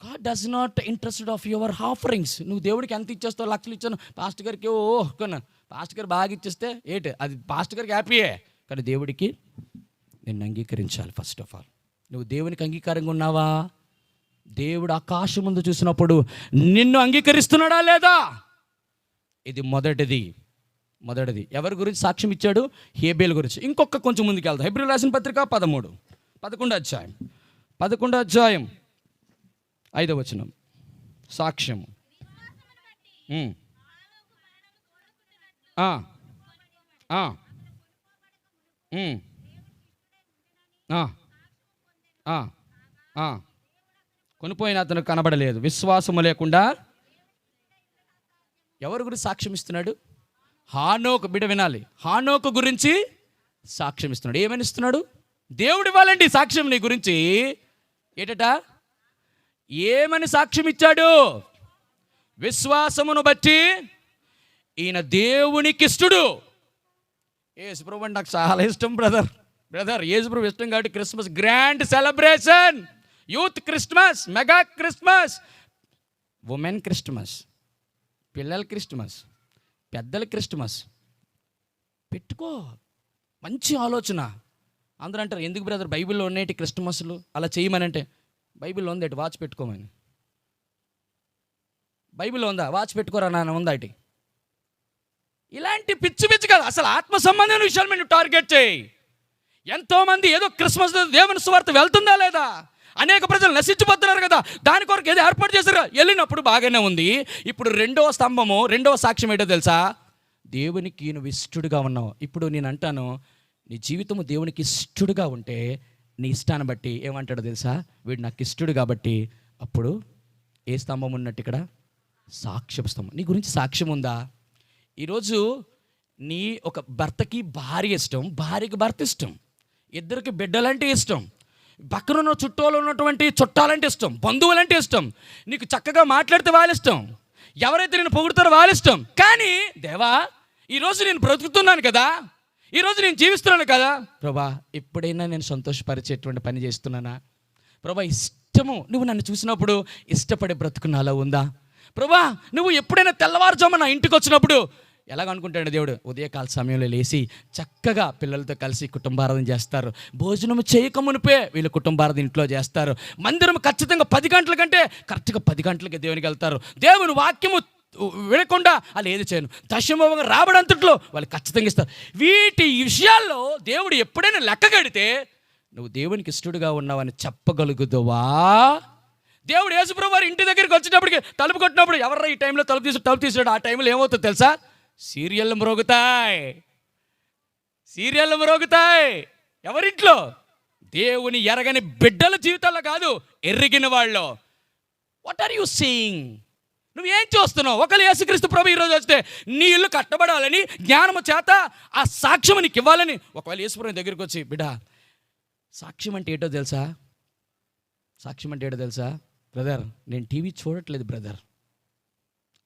God does not interested of your offerings. నువ్వు దేవుడికి ఎంత ఇచ్చేస్తావు? లక్షలు ఇచ్చాను పాస్టర్ గారికి, కొన్నాను పాస్టర్ గారు బాగా ఇచ్చేస్తే ఏంటి అది పాస్టర్ గారికి హ్యాపీయే, కానీ దేవుడికి నిన్ను అంగీకరించాలి. ఫస్ట్ ఆఫ్ ఆల్ నువ్వు దేవునికి అంగీకారంగా ఉన్నావా? దేవుడు ఆకాశం ముందు చూసినప్పుడు నిన్ను అంగీకరిస్తున్నాడా లేదా? ఇది మొదటిది. ఎవరి గురించి సాక్ష్యం ఇచ్చాడు? హేబెలు గురించి. ఇంకొక కొంచెం ముందుకు వెళ్దాం. హెబ్రీయులకు రాసిన పత్రిక 11వ అధ్యాయం 5వ వచనం. సాక్ష్యం. కొనిపోయిన అతను కనబడలేదు. విశ్వాసము లేకుండా ఎవరి గురించి సాక్ష్యం ఇస్తున్నాడు? హానోకు. బిడ్డ వినాలి, హానోకు గురించి సాక్ష్యం ఇస్తున్నాడు. ఏమని ఇస్తున్నాడు? దేవుడు ఇవ్వాలండి సాక్ష్యం నీ గురించి. ఏటట? ఏమని సాక్ష్యం ఇచ్చాడు? విశ్వాసమును బట్టి ఈయన దేవునికి ఇష్టడు. యేసుప్రభు అంటే నాకు చాలా ఇష్టం బ్రదర్. యేసుప్రభు ఇష్టం కాబట్టి Christmas grand celebration, youth Christmas, mega Christmas, women Christmas, పిల్లల క్రిస్మస్, పెద్దల క్రిస్టమస్ పెట్టుకో, మంచి ఆలోచన. అందరూ అంటారు, ఎందుకు బ్రదర్ బైబిల్లో ఉన్నేటి క్రిస్టమస్లు అలా చేయమని. అంటే బైబిల్లో ఉంది అటు వాచ్ పెట్టుకోమని. బైబిల్లో ఉందా వాచ్ పెట్టుకోరా నాన్న, ఉందా అటు? ఇలాంటి పిచ్చి పిచ్చి కాదు, అసలు ఆత్మ సంబంధమైన విషయాలు మీరు టార్గెట్ చేయి. ఎంతోమంది ఏదో క్రిస్మస్ దేవుని సువార్త వెళ్తుందా లేదా, అనేక ప్రజలు నశించిపోతున్నారు కదా, దాని కొరకు ఏదో ఏర్పాటు చేశారు. వెళ్ళినప్పుడు బాగానే ఉంది. ఇప్పుడు రెండవ స్తంభము, రెండవ సాక్ష్యం ఏంటో తెలుసా? దేవునికి నువ్వు ఇష్టడుగా ఉన్నావు. ఇప్పుడు నేను అంటాను, నీ జీవితము దేవునికి ఇష్టడుగా ఉంటే నీ ఇష్టాన్ని బట్టి ఏమంటాడో తెలుసా? వీడు నాకు ఇష్టడు కాబట్టి. అప్పుడు ఏ స్తంభం ఉన్నట్టు ఇక్కడ? సాక్ష్యం స్తంభం. నీ గురించి సాక్ష్యం ఉందా? ఈరోజు నీ ఒక భర్తకి భార్య ఇష్టం, భార్యకి భర్త ఇష్టం, ఇద్దరికి బిడ్డలంటే ఇష్టం, పక్కన ఉన్న చుట్టూలో ఉన్నటువంటి చుట్టాలంటే ఇష్టం, బంధువులంటే ఇష్టం, నీకు చక్కగా మాట్లాడితే వాళ్ళ ఇష్టం, ఎవరైతే నేను పొగుడుతారో వాళ్ళ ఇష్టం. కానీ దేవా, ఈరోజు నేను బ్రతుకుతున్నాను కదా, ఈరోజు నేను జీవిస్తున్నాను కదా ప్రభా, ఎప్పుడైనా నేను సంతోషపరిచేటువంటి పని చేస్తున్నానా ప్రభా? ఇష్టము నువ్వు నన్ను చూసినప్పుడు ఇష్టపడే బ్రతుకు నాలో ఉందా ప్రభా? నువ్వు ఎప్పుడైనా తెల్లవారుజామున నా ఇంటికి వచ్చినప్పుడు ఎలాగనుకుంటాడు దేవుడు? ఉదయకాల సమయంలో లేచి చక్కగా పిల్లలతో కలిసి కుటుంబారాధన చేస్తారు. భోజనం చేయక మునిపే వీళ్ళు కుటుంబారాధన ఇంట్లో చేస్తారు. మందిరం ఖచ్చితంగా 10 గంటల కంటే కరెక్ట్గా 10 గంటలకి దేవునికి వెళ్తారు. దేవుని వాక్యము వినకుండా వాళ్ళు ఏది చేయను, దశమభాగం రాబడంతట్లో వాళ్ళు ఖచ్చితంగా ఇస్తారు. వీటి విషయాల్లో దేవుడు ఎప్పుడైనా లెక్క కడితే నువ్వు దేవునికి ఇష్టడుగా ఉన్నావని చెప్పగలుగుతావా? దేవుడు యేసుప్రభువు వారి ఇంటి దగ్గరికి వచ్చేటప్పటికి తలుపు కొట్టినప్పుడు ఎవర్రా ఈ టైంలో తలుపు తీసాడు? ఆ టైంలో ఏమవుతుందో తెలుసా? సీరియళ్ళు మ్రోగుతాయి, సీరియళ్ళు మ్రోగుతాయి. ఎవరింట్లో? దేవుని ఎరగని బిడ్డల జీవితాల్లో కాదు, ఎరిగిన వాళ్ళు. What are you seeing? నువ్వేం చూస్తున్నావు? ఒకవేళ యేసుక్రీస్తు ప్రభు ఈరోజు వస్తే నీ ఇల్లు కట్టబడాలని, జ్ఞానము చేత ఆ సాక్ష్యం నీకు ఇవ్వాలని, ఒకవేళ యేసుప్రభు దగ్గరికి వచ్చి బిడ్డ సాక్ష్యం అంటే ఏంటో తెలుసా? సాక్ష్యం అంటే ఏంటో తెలుసా? బ్రదర్ నేను టీవీ చూడట్లేదు బ్రదర్,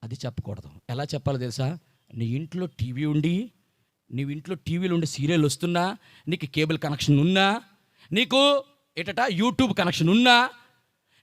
అది చెప్పకూడదు. ఎలా చెప్పాలో తెలుసా? నీ ఇంట్లో టీవీ ఉండి, నీవు ఇంట్లో టీవీలో ఉండి సీరియల్ వస్తున్నా, నీకు కేబుల్ కనెక్షన్ ఉన్నా, నీకు యూట్యూబ్ కనెక్షన్ ఉన్నా,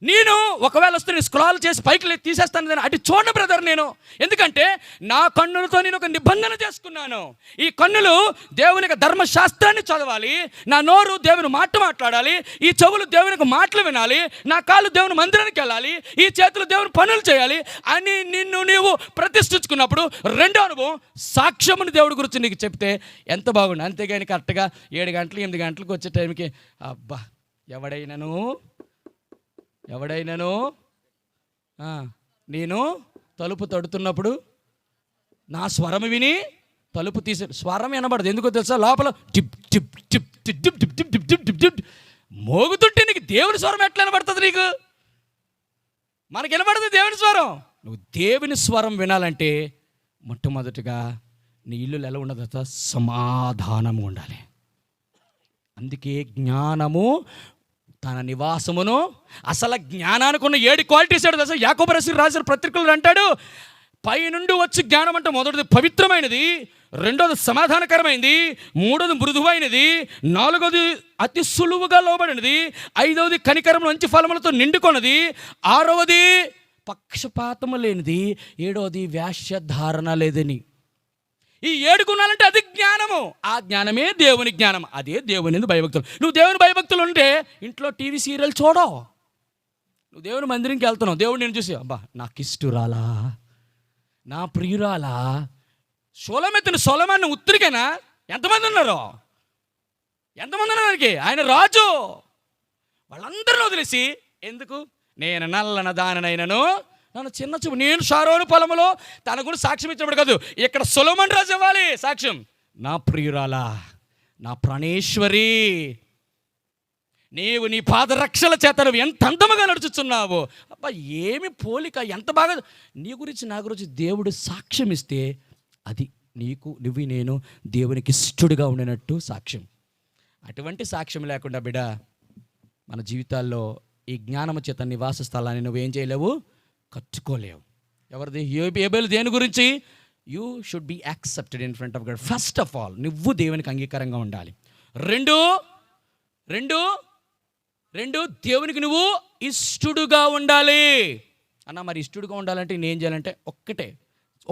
నేను ఒకవేళ వస్తే నేను స్క్రాల్ చేసి పైకి తీసేస్తాను, అటు చూడండి బ్రదర్ నేను. ఎందుకంటే నా కన్నులతో నేను ఒక నిబంధన చేసుకున్నాను. ఈ కన్నులు దేవుని ధర్మశాస్త్రాన్ని చదవాలి, నా నోరు దేవుని మాట మాట్లాడాలి, ఈ చెవులు దేవునికి మాటలు వినాలి, నా కాళ్ళు దేవుని మందిరానికి వెళ్ళాలి, ఈ చేతులు దేవుని పనులు చేయాలి అని నిన్ను నీవు ప్రతిష్ఠించుకున్నప్పుడు రెండో అనుభవం సాక్ష్యముని దేవుడి గురించి నీకు చెప్తే ఎంత బాగుండు. అంతేగాని కరెక్ట్గా 7 గంటలు 8 గంటలకు వచ్చే టైంకి అబ్బా ఎవడైనాను నేను తలుపు తడుతున్నప్పుడు నా స్వరం విని తలుపు తీసే స్వరం వినబడదు. ఎందుకో తెలుసా? లోపల టిప్ టిప్ టిప్ టిప్ టిప్ టిప్ టిప్ టిప్ టిప్ టిప్ మోగుతుంటే నీకు దేవుని స్వరం ఎట్లా వినబడుతుంది? నీకు మనకి వినబడుతుంది దేవుని స్వరం. నువ్వు దేవుని స్వరం వినాలంటే మొట్టమొదటిగా నీ ఇల్లు ఎలా ఉండదు? సమాధానము ఉండాలి. అందుకే జ్ఞానము తన నివాసమును, అసలు జ్ఞానానికి ఉన్న 7 క్వాలిటీస్ ఏడు తెలుసా? యాకోబు రాసిన పత్రికలు అంటాడు, పైనుండి వచ్చి జ్ఞానం అంటే మొదటిది పవిత్రమైనది, రెండోది సమాధానకరమైనది, మూడోది మృదువైనది, నాలుగోది అతి సులువుగా లోబడినది, ఐదవది కనికరం మంచి ఫలములతో నిండుకొన్నది, ఆరవది పక్షపాతము లేనిది, ఏడవది వేషధారణ లేదని. ఈ 7 గుణాలంటే అది జ్ఞానము. ఆ జ్ఞానమే దేవుని జ్ఞానం. అదే దేవుని భయభక్తులు. నువ్వు దేవుని భయభక్తులు ఉంటే ఇంట్లో టీవీ సీరియల్ చూడవు. నువ్వు దేవుని మందిరంకి వెళ్తున్నావు, దేవుడు నేను చూసి అబ్బా నాకు ఇష్టురాలా, నా ప్రియురాలా, సొలొమోను ఉత్తరికేనా? ఎంతమంది ఉన్నారు? ఆయన రాజు. వాళ్ళందరిని వదిలేసి ఎందుకు? నేను నల్లన దాననైనను నన్ను చిన్న చూపు, నేను షారోను పొలములో తన గురించి సాక్ష్యం ఇచ్చినప్పుడు కాదు, ఇక్కడ సొలొమోను రాజు ఇవ్వాలి సాక్ష్యం. నా ప్రియురాలా, నా ప్రాణేశ్వరి, నీవు నీ పాదరక్షల చేత నువ్వు ఎంత అందముగా నడుచుచున్నావు. అబ్బా ఏమి పోలిక, ఎంత బాగా నీ గురించి నా గురించి దేవుడు సాక్ష్యం ఇస్తే అది నీకు నేను దేవునికి ఇష్టడుగా ఉండినట్టు సాక్ష్యం. అటువంటి సాక్ష్యం లేకుండా బిడ్డ మన జీవితాల్లో ఈ జ్ఞానము చేత నివాస స్థలాన్ని నువ్వేం చేయలేవు, కట్టుకోలేవు. ఎవరిది? ఏబేలు దేని గురించి? You should be accepted in front of God. First of all నువ్వు దేవునికి అంగీకారంగా ఉండాలి. రెండు దేవునికి నువ్వు ఇష్టడుగా ఉండాలి అన్న. మరి ఇష్టడుగా ఉండాలంటే నేను చేయాలంటే ఒక్కటే,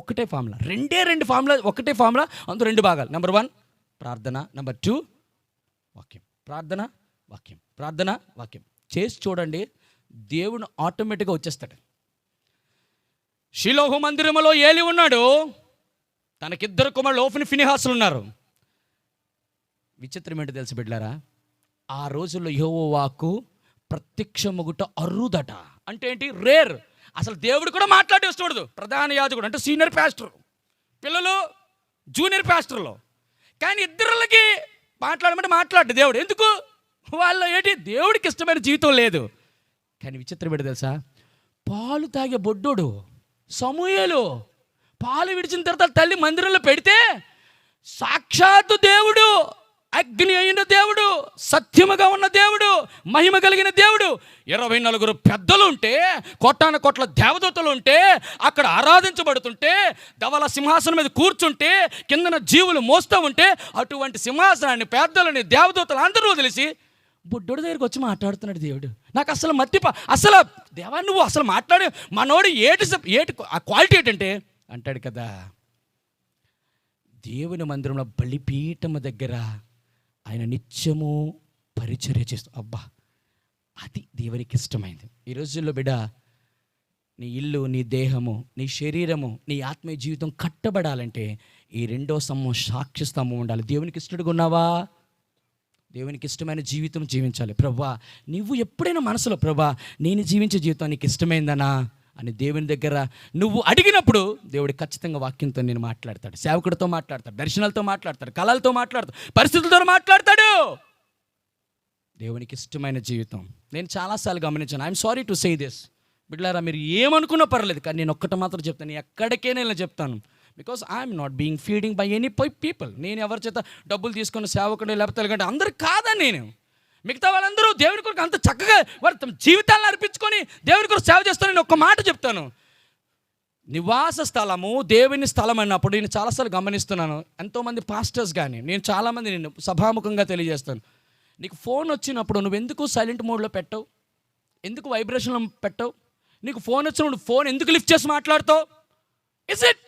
ఒకటే ఫార్ములా, రెండు ఫార్ములా, ఒకటే ఫార్ములా, అందులో 2 భాగాలు. నెంబర్ 1 ప్రార్థన, నెంబర్ 2 వాక్యం. ప్రార్థన, వాక్యం, ప్రార్థన, వాక్యం చేసి చూడండి, దేవుడు ఆటోమేటిక్గా వచ్చేస్తాడు. షిలోహు మందిరములో ఏలి ఉన్నాడు, తనకిద్దరు కుమారులు ఓఫ్ని ఫినిహాసులు ఉన్నారు. విచిత్రం ఏంటో తెలిసి బిడ్డారా, ఆ రోజుల్లో యెహోవా వాక్కు ప్రత్యక్షమగుట అరుదట. అంటే ఏంటి? రేర్. అసలు దేవుడు కూడా మాట్లాడి వస్తూడదు. ప్రధాన యాజకుడు అంటే సీనియర్ పాస్టర్, పిల్లలు జూనియర్ పాస్టర్లు, కానీ ఇద్దరులకి మాట్లాడమంటే మాట్లాడు దేవుడు. ఎందుకు? వాళ్ళు ఏంటి, దేవుడికి ఇష్టమైన జీవితం లేదు. కానీ విచిత్రం ఏంటో తెలుసా, పాలు తాగే బొడ్డోడు సమూయేలు పాలు విడిచిన తర్వాత తల్లి మందిరంలో పెడితే సాక్షాత్తు దేవుడు, అగ్ని అయిన దేవుడు, సత్యముగా ఉన్న దేవుడు, మహిమ కలిగిన దేవుడు, 24 పెద్దలు ఉంటే, కోటాన కోట్ల దేవదూతలు ఉంటే, అక్కడ ఆరాధించబడుతుంటే, ధవల సింహాసనం మీద కూర్చుంటే, కిందన జీవులు మోస్తూ ఉంటే, అటువంటి సింహాసనాన్ని, పెద్దలని, దేవదూతలు అందరూ వదిలేసి బొడ్డోడి దగ్గరికి వచ్చి మాట్లాడుతున్నాడు దేవుడు. నాకు అసలు అసలు దేవా నువ్వు అసలు మాట్లాడే మనోడు ఏటి ఆ క్వాలిటీ ఏంటంటే అంటాడు కదా, దేవుని మందిరంలో బలిపీఠము దగ్గర ఆయన నిత్యము పరిచర్య చేస్తూ, అబ్బా అది దేవునికి ఇష్టమైంది. ఈ రోజుల్లో బిడ్డ, నీ ఇల్లు, నీ దేహము, నీ శరీరము, నీ ఆత్మీయ జీవితం కట్టబడాలంటే ఈ 2వ స్తంభం, సాక్షి స్తంభం ఉండాలి. దేవునికి ఇష్టడుగా ఉన్నావా? దేవునికి ఇష్టమైన జీవితం జీవించాలి. ప్రభా నువ్వు ఎప్పుడైనా మనసులో, ప్రభా నేను జీవించే జీవితం నీకు ఇష్టమైందనా అని దేవుని దగ్గర నువ్వు అడిగినప్పుడు దేవుడు ఖచ్చితంగా వాక్యంతో నేను మాట్లాడతాడు, సేవకుడితో మాట్లాడతాడు, దర్శనాలతో మాట్లాడతాడు, కళలతో మాట్లాడతాడు, పరిస్థితులతో మాట్లాడతాడు. దేవునికి ఇష్టమైన జీవితం నేను చాలాసార్లు గమనించాను. I'm sorry to say this బిడ్లారా, మీరు ఏమనుకున్నా పర్లేదు, కానీ నేను ఒక్కటి మాత్రం చెప్తాను, ఎక్కడికైనా నేను చెప్తాను. Because I'm not being feeding by any people. నేను ఎవరి చేత డబ్బులు తీసుకుని సేవకుడు లేకపోతే ఎందుకంటే అందరు కాదని, నేను మిగతా వాళ్ళందరూ దేవుని కొరకు అంత చక్కగా వారు తమ జీవితాలను అర్పించుకొని దేవుని కొరకు సేవ చేస్తాను. నేను ఒక్క మాట చెప్తాను, నివాస స్థలము దేవుని స్థలం అన్నప్పుడు నేను చాలాసార్లు గమనిస్తున్నాను. ఎంతోమంది పాస్టర్స్ కానీ నేను చాలామంది నేను సభాముఖంగా తెలియజేస్తాను, నీకు ఫోన్ వచ్చినప్పుడు నువ్వు ఎందుకు సైలెంట్ మోడ్లో పెట్టవు, ఎందుకు వైబ్రేషన్లో పెట్టవు? నీకు ఫోన్ వచ్చినప్పుడు ఫోన్ ఎందుకు లిఫ్ట్ చేసి మాట్లాడతావు? Is it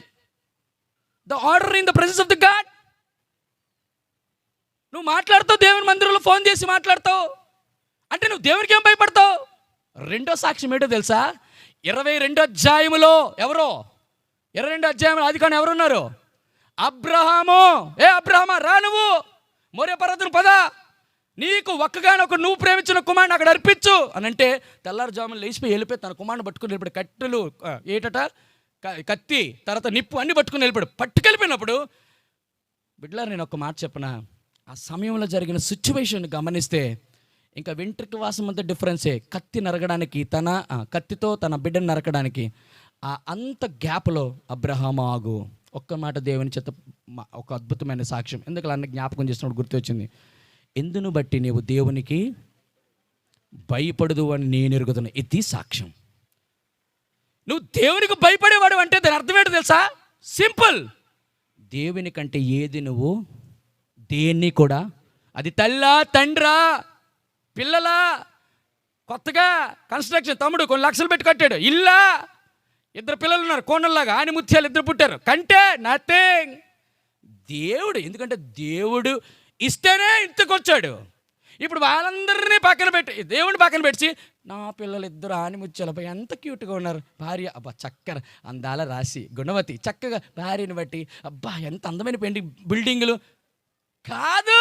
the order in the presence of the God? నువ్వు మాట్లాడుతావు, దేవుని మందిరంలో ఫోన్ చేసి మాట్లాడతావు అంటే నువ్వు దేవునికి ఏం భయపడతావు? 2వ సాక్ష్యం ఏంటో తెలుసా? 22 అధ్యాయములో ఎవరో 22 అధ్యాయంలో ఆదికాండం ఎవరున్నారు? అబ్రహాము. ఏ అబ్రహామా రా, నువ్వు మోరియా పర్వతం పద, నీకు ఒక్కగానొక నువ్వు ప్రేమించిన కుమారుని అక్కడ అర్పించు అని అంటే తెల్లారుజామున లేచిపోయి వెళ్ళిపోయి తన కుమారుని పట్టుకుని వెళ్ళిపోయి కట్టెలు ఏటట కత్తి తర్వాత నిప్పు అన్ని పట్టుకుని వెళ్ళిపోయాడు. పట్టుకెళ్ళిపోయినప్పుడు బిడ్డలారా నేను ఒక మాట చెప్పనా, ఆ సమయంలో జరిగిన సిచ్యువేషన్ గమనిస్తే ఇంకా వెంట్రుక వాసం అంతా డిఫరెన్సే. కత్తి నరకడానికి కత్తితో తన బిడ్డను నరకడానికి అంత గ్యాప్లో అబ్రహాము ఆగు. ఒక్క మాట దేవుని చేత ఒక అద్భుతమైన సాక్ష్యం, ఎందుకు అన్న జ్ఞాపకం చేసినప్పుడు గుర్తొచ్చింది. ఎందును బట్టి నీవు దేవునికి భయపడదు అని నేను ఎరుగుతున్నా, ఇది సాక్ష్యం. నువ్వు దేవునికి భయపడేవాడు అంటే దాని అర్థం ఏంటో తెలుసా? సింపుల్, దేవుని కంటే ఏది నువ్వు దేన్ని కూడా, అది తల్లా తండ్రా పిల్లలా, కొత్తగా కన్స్ట్రక్షన్ తమ్ముడు కొన్ని లక్షలు పెట్టి కట్టాడు ఇల్లా, 2 పిల్లలు ఉన్నారు కోనల్లాగా, ఆని ముత్యాలు 2 పుట్టారు, కంటే నథింగ్. దేవుడు, ఎందుకంటే దేవుడు ఇస్తేనే ఇంతకొచ్చాడు. ఇప్పుడు వాళ్ళందరినీ పక్కన పెట్టి దేవుడిని పక్కన పెట్టి నా పిల్లలు 2 ఆనిముత్యాలపై ఎంత క్యూట్గా ఉన్నారు, భార్య అబ్బా చక్కర అందాల రాశి గుణవతి, చక్కగా భార్యని బట్టి అబ్బా ఎంత అందమైన బిల్డింగులు కాదు.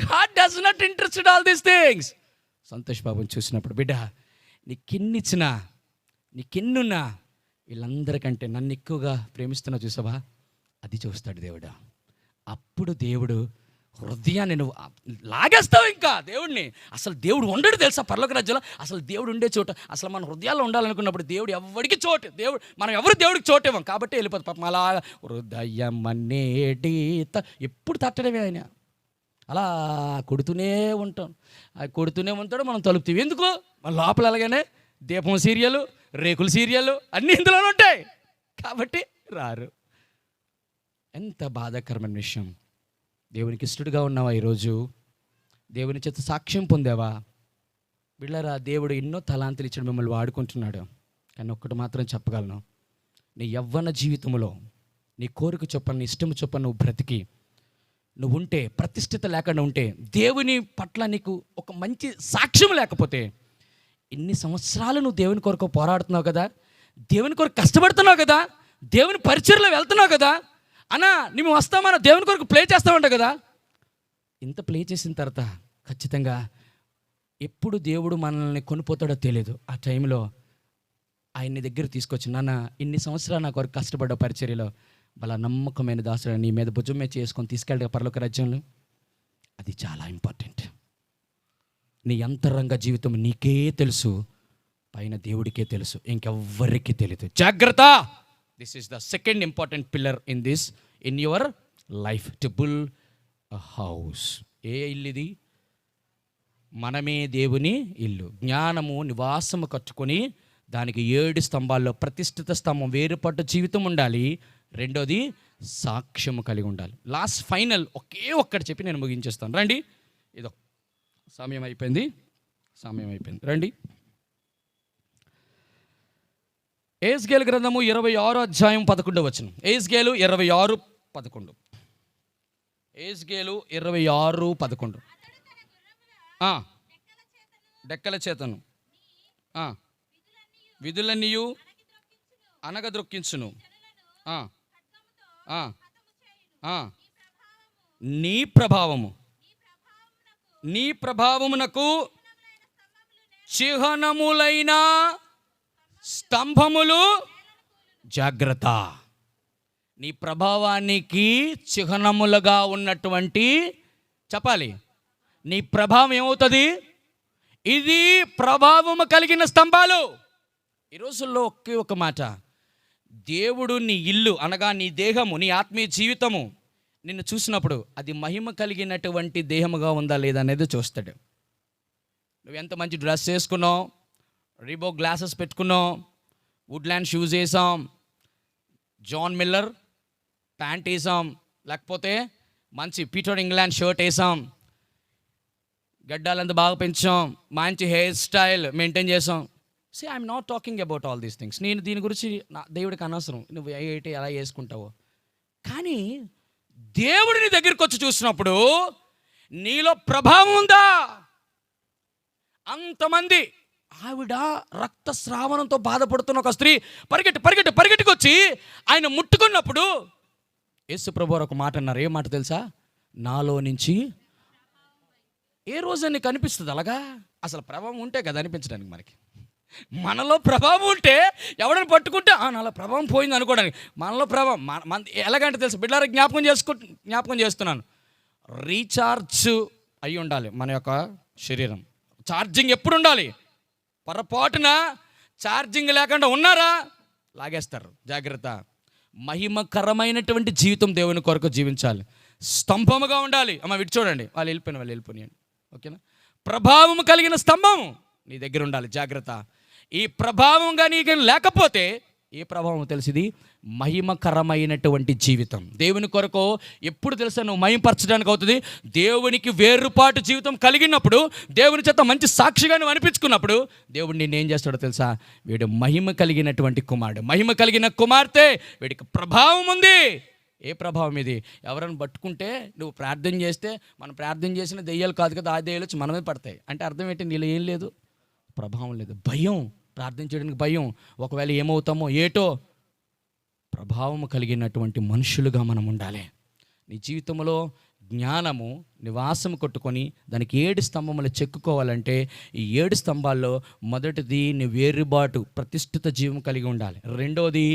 God does not interested all these things. Santosh బాబుని చూసినప్పుడు బిడ్డ నీకెన్నిచ్చినా నీకెన్నున్నా వీళ్ళందరికంటే నన్ను ఎక్కువగా ప్రేమిస్తున్నా చూసావా, అది చూస్తాడు దేవుడు. అప్పుడు దేవుడు హృదయాన్ని నువ్వు లాగేస్తావు. ఇంకా దేవుడిని అసలు దేవుడు ఉండడు తెలుసా పరలోక రాజ్యంలో. అసలు దేవుడు ఉండే చోట అసలు మన హృదయాల్లో ఉండాలనుకున్నప్పుడు దేవుడు ఎవరికి చోటు, దేవుడు మనం ఎవరు దేవుడికి చోటేవాం కాబట్టి వెళ్ళిపోతుంది. పాపం అలా హృదయం అనేడీత ఎప్పుడు తట్టడమే ఆయన, అలా కొడుతూనే ఉంటాం. అది కొడుతూనే ఉంటాడు, మనం తలుపుతాం. ఎందుకు? మన లోపల అలాగనే దీపం సీరియలు, రేకుల సీరియలు అన్నీ ఇందులోనే ఉంటాయి కాబట్టి రారు. ఎంత బాధాకరమైన విషయం. దేవునికి ఇష్టడుగా ఉన్నావా? ఈరోజు దేవుని చేత సాక్ష్యం పొందావా? బిళ్ళరా, దేవుడు ఎన్నో తలాంతులు ఇచ్చాడు, మిమ్మల్ని వాడుకుంటున్నాడు. కానీ ఒక్కటి మాత్రం చెప్పగలను, నీ యవ్వన జీవితంలో నీ కోరిక చొప్పున నీ ఇష్టం చొప్పున నువ్వు బ్రతికి నువ్వు ఉంటే, ప్రతిష్ఠిత లేకుండా ఉంటే, దేవుని పట్ల నీకు ఒక మంచి సాక్ష్యం లేకపోతే, ఇన్ని సంవత్సరాలు నువ్వు దేవుని కొరకు పోరాడుతున్నావు కదా, దేవుని కొరకు కష్టపడుతున్నావు కదా, దేవుని పరిచర్లో వెళ్తున్నావు కదా, అన్నా నువ్వు వస్తామన్నా దేవుని కొరకు ప్లే చేస్తావంట కదా. ఇంత ప్లే చేసిన తర్వాత ఖచ్చితంగా ఎప్పుడు దేవుడు మనల్ని కొనిపోతాడో తెలియదు. ఆ టైంలో ఆయన్ని దగ్గర తీసుకొచ్చి, నాన్న ఇన్ని సంవత్సరాలు నా కొరకు కష్టపడ్డ పరిచర్యలో బలా నమ్మకమైన దాసుడు నీ మీద భుజం మీద చేసుకొని తీసుకెళ్ళే పరలోక రాజ్యంలో, అది చాలా ఇంపార్టెంట్. నీ అంతరంగ జీవితం నీకే తెలుసు, పైన దేవుడికే తెలుసు, ఇంకెవ్వరికీ తెలియదు. జాగ్రత్త. This is the second important pillar in your life, to build a house. ఏ ఇల్లు ఇది? మనమే దేవుని ఇల్లు. జ్ఞానము నివాసము కట్టుకొని దానికి 7 స్తంభాల్లో ప్రతిష్ఠిత స్తంభం వేరుపడ్డ జీవితం ఉండాలి. రెండోది సాక్ష్యము కలిగి ఉండాలి. లాస్ట్ ఫైనల్ ఒకే ఒక్కటి చెప్పి నేను ముగించేస్తాను. రండి, ఇదో సమయం అయిపోయింది. రండి, ఏజ్కేలు గ్రంథము 26వ అధ్యాయం 11వ వచనం. ఏజ్కేలు 26:11. ఏజ్కేలు 26:11. డెక్కల చేతను విధులన్నీయు అనగద్రొక్కించును, నీ ప్రభావమునకు చిహ్నములైన స్తంభములు. జాగ్రత్త. నీ ప్రభావానికి చిహ్నములుగా ఉన్నటువంటి, చెప్పాలి, నీ ప్రభావం ఏమవుతుంది? ఇది ప్రభావము కలిగిన స్తంభాలు. ఈ రోజుల్లో ఒకే ఒక మాట, దేవుడు నీ ఇల్లు అనగా నీ దేహము, నీ ఆత్మీయ జీవితము నిన్ను చూసినప్పుడు అది మహిమ కలిగినటువంటి దేహముగా ఉందా లేదా అనేది చూస్తాడు. నువ్వు ఎంత మంచి డ్రెస్ వేసుకున్నావు, రీబోక్ గ్లాసెస్ పెట్టుకున్నావు, వుడ్లాండ్ షూస్ వేసాం, జాన్ మిల్లర్ ప్యాంట్ వేసాం, లేకపోతే మంచి పీటర్ ఇంగ్లాండ్ షర్ట్ వేసాం, గడ్డాలంతా బాగా పెంచాం, మంచి హెయిర్ స్టైల్ మెయింటైన్ చేసాం. See, I'm not talking about all these things. నేను దీని గురించి దేవుడికి అనవసరం, నువ్వు ఏంటి ఎలా వేసుకుంటావో. కానీ దేవుడిని దగ్గరికి వచ్చి చూసినప్పుడు నీలో ప్రభావం ఉందా? అంతమంది ఆవిడ రక్తస్రావణంతో బాధపడుతున్న ఒక స్త్రీ పరిగెట్టుకు వచ్చి ఆయన ముట్టుకున్నప్పుడు యేసు ప్రభువారు ఒక మాట అన్నారు. ఏ మాట తెలుసా? నాలో నుంచి. ఏ రోజు నీకు కనిపిస్తుంది అలాగా? అసలు ప్రభావం ఉంటే కదా అనిపించడానికి. మనలో ప్రభావం ఉంటే ఎవడని పట్టుకుంటే నాలో ప్రభావం పోయింది అనుకోవడానికి. మనలో ప్రభావం ఎలాగంటే తెలుసు బిడ్డలారా, జ్ఞాపకం చేస్తున్నాను. రీఛార్జ్ అయి ఉండాలి మన యొక్క శరీరం. ఛార్జింగ్ ఎప్పుడు ఉండాలి? పొరపాటున ఛార్జింగ్ లేకుండా ఉన్నారా లాగేస్తారు. జాగ్రత్త. మహిమకరమైనటువంటి జీవితం దేవుని కొరకు జీవించాలి. స్తంభముగా ఉండాలి. వీటి చూడండి, వాళ్ళు వెళ్ళిపోయినాయండి. ఓకేనా? ప్రభావం కలిగిన స్తంభం నీ దగ్గర ఉండాలి. జాగ్రత్త. ఈ ప్రభావంగా నీకు లేకపోతే ఏ ప్రభావం తెలిసింది? మహిమకరమైనటువంటి జీవితం దేవుని కొరకు ఎప్పుడు తెలుసా నువ్వు మహిమపరచడానికి అవుతుంది? దేవునికి వేరుపాటు జీవితం కలిగినప్పుడు, దేవుని చేత మంచి సాక్షిగా నువ్వు అనిపించుకున్నప్పుడు దేవుడు నిన్ను ఏం చేస్తాడో తెలుసా? వీడు మహిమ కలిగినటువంటి కుమారుడు, మహిమ కలిగిన కుమార్తె, వీడికి ప్రభావం ఉంది. ఏ ప్రభావం ఇది? ఎవరైనా పట్టుకుంటే నువ్వు ప్రార్థన చేస్తే, మనం ప్రార్థన చేసిన దెయ్యాలు కాదు కదా, ఆ దెయ్యాలు వచ్చి మనమే పడతాయి అంటే అర్థం ఏంటి? నీలో ఏం లేదు, ప్రభావం లేదు. భయం, ప్రార్థన చేయడానికి భయం, ఒకవేళ ఏమవుతామో ఏటో. ప్రభావం కలిగినటువంటి మనుషులుగా మనం ఉండాలి. నీ జీవితంలో జ్ఞానము నివాసం కొట్టుకొని దానికి 7 స్తంభములు చెక్కుకోవాలంటే ఈ 7 స్తంభాల్లో మొదటిది నీ వేరుబాటు, ప్రతిష్ఠిత జీవం కలిగి ఉండాలి. రెండోది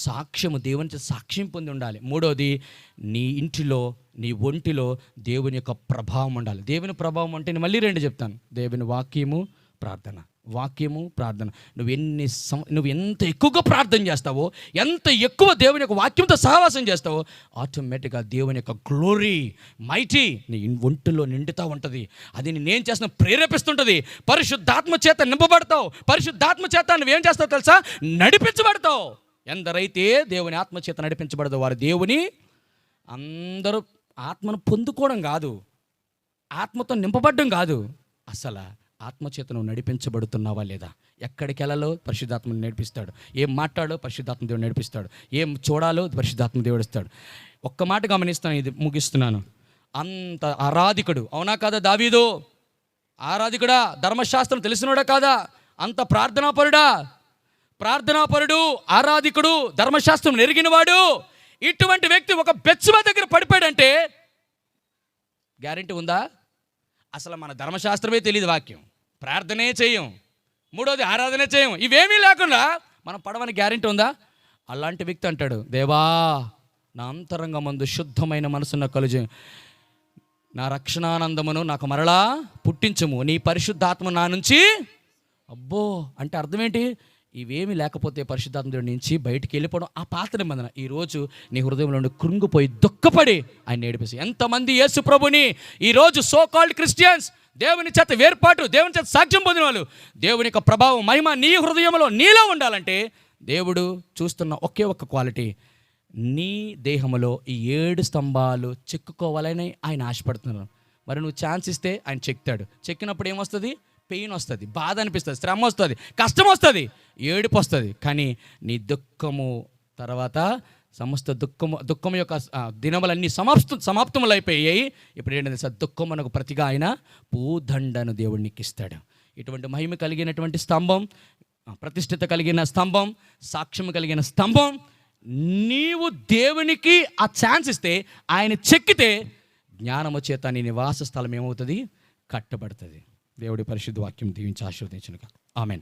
సాక్ష్యము, దేవుని సాక్ష్యం పొంది ఉండాలి. మూడోది నీ ఇంటిలో, నీ ఒంటిలో దేవుని యొక్క ప్రభావం ఉండాలి. దేవుని ప్రభావం అంటే నేను మళ్ళీ 2 చెప్తాను. దేవుని వాక్యము, ప్రార్థన. నువ్వు ఎంత ఎక్కువగా ప్రార్థన చేస్తావో, ఎంత ఎక్కువ దేవుని యొక్క వాక్యంతో సహవాసం చేస్తావో, ఆటోమేటిక్గా దేవుని యొక్క గ్లోరీ, మైటీ నీ ఒంటిలో నిండుతూ ఉంటుంది. అది నేనేం చేస్తున్నా ప్రేరేపిస్తుంటుంది. పరిశుద్ధాత్మ చేత నింపబడతావు. పరిశుద్ధాత్మ చేత నువ్వేం చేస్తావు తెలుసా? నడిపించబడతావు. ఎందరైతే దేవుని ఆత్మ చేత నడిపించబడదు వారు దేవుని. అందరూ ఆత్మను పొందుకోవడం కాదు, ఆత్మతో నింపబడడం కాదు, అసలు ఆత్మచేత నువ్వు నడిపించబడుతున్నావా లేదా? ఎక్కడికి వెళ్ళాలో పరిశుద్ధాత్మ నడిపిస్తాడు, ఏం మాట్లాడో పరిశుద్ధాత్మ దేవుడు నడిపిస్తాడు, ఏం చూడాలో పరిశుద్ధాత్మ దేవుడు ఇస్తాడు. ఒక్క మాట గమనిస్తాను, ఇది ముగిస్తున్నాను. అంత ఆరాధికుడు, అవునా కాదా? దావీదు ఆరాధికుడా, ధర్మశాస్త్రం తెలిసినోడా కాదా? అంత ప్రార్థనాపరుడు, ఆరాధికుడు, ధర్మశాస్త్రం నెరిగినవాడు. ఇటువంటి వ్యక్తి ఒక బెత్షెబా దగ్గర పడిపోయాడంటే గ్యారెంటీ ఉందా? అసలు మన ధర్మశాస్త్రమే తెలియదు, వాక్యం ప్రార్థనే చేయం, మూడోది ఆరాధనే చేయం, ఇవేమీ లేకుండా మనం పడవని గ్యారెంటీ ఉందా? అలాంటి వ్యక్తి అంటాడు, దేవా నా అంతరంగమందు శుద్ధమైన మనసున్న కలుజు, నా రక్షణానందమును నాకు మరలా పుట్టించుము, నీ పరిశుద్ధాత్మ నా నుంచి. అబ్బో అంటే అర్థం ఏంటి? ఇవేమి లేకపోతే పరిశుద్ధాత్మ దేవుడి నుంచి బయటికి వెళ్ళిపోవడం ఆ పాత నిబంధన. ఈరోజు నీ హృదయంలో నుండి కృంగిపోయి దుఃఖపడి ఆయన ఏడిపేసి ఎంతమంది యేసు ప్రభుని ఈరోజు సో కాల్డ్ క్రిస్టియన్స్, దేవుని చేత వేర్పాటు, దేవుని చేత సాక్ష్యం పొందిన వాళ్ళు, దేవుని యొక్క ప్రభావం మహిమ నీ హృదయంలో నీలో ఉండాలంటే దేవుడు చూస్తున్న ఒకే ఒక్క క్వాలిటీ, నీ దేహంలో ఈ 7 స్తంభాలు చెక్కుకోవాలని ఆయన ఆశపడుతున్నారు. మరి నువ్వు ఛాన్స్ ఇస్తే ఆయన చెక్తాడు. చెక్కినప్పుడు ఏమొస్తుంది? పెయిన్ వస్తుంది, బాధ అనిపిస్తుంది, శ్రమ వస్తుంది, కష్టం వస్తుంది, ఏడుపు వస్తుంది. కానీ నీ దుఃఖము తర్వాత సమస్త దుఃఖం యొక్క దినములన్నీ సమాప్తములు అయిపోయాయి. ఇప్పుడు ఏంటంటే సార్, దుఃఖమునకు ప్రతిగా ఆయన పూదండను దేవుడు నీకు ఇస్తాడు. ఇటువంటి మహిమ కలిగినటువంటి స్తంభం, ప్రతిష్ఠిత కలిగిన స్తంభం, సాక్ష్యం కలిగిన స్తంభం, నీవు దేవునికి ఆ ఛాన్స్ ఇస్తే, ఆయన చెక్కితే జ్ఞానము చేత నీ నివాస స్థలం ఏమవుతుంది? కట్టబడుతుంది. దేవుడి పరిశుద్ధ వాక్యం దీవించి ఆశీర్వదించునుగా. ఆమెన్.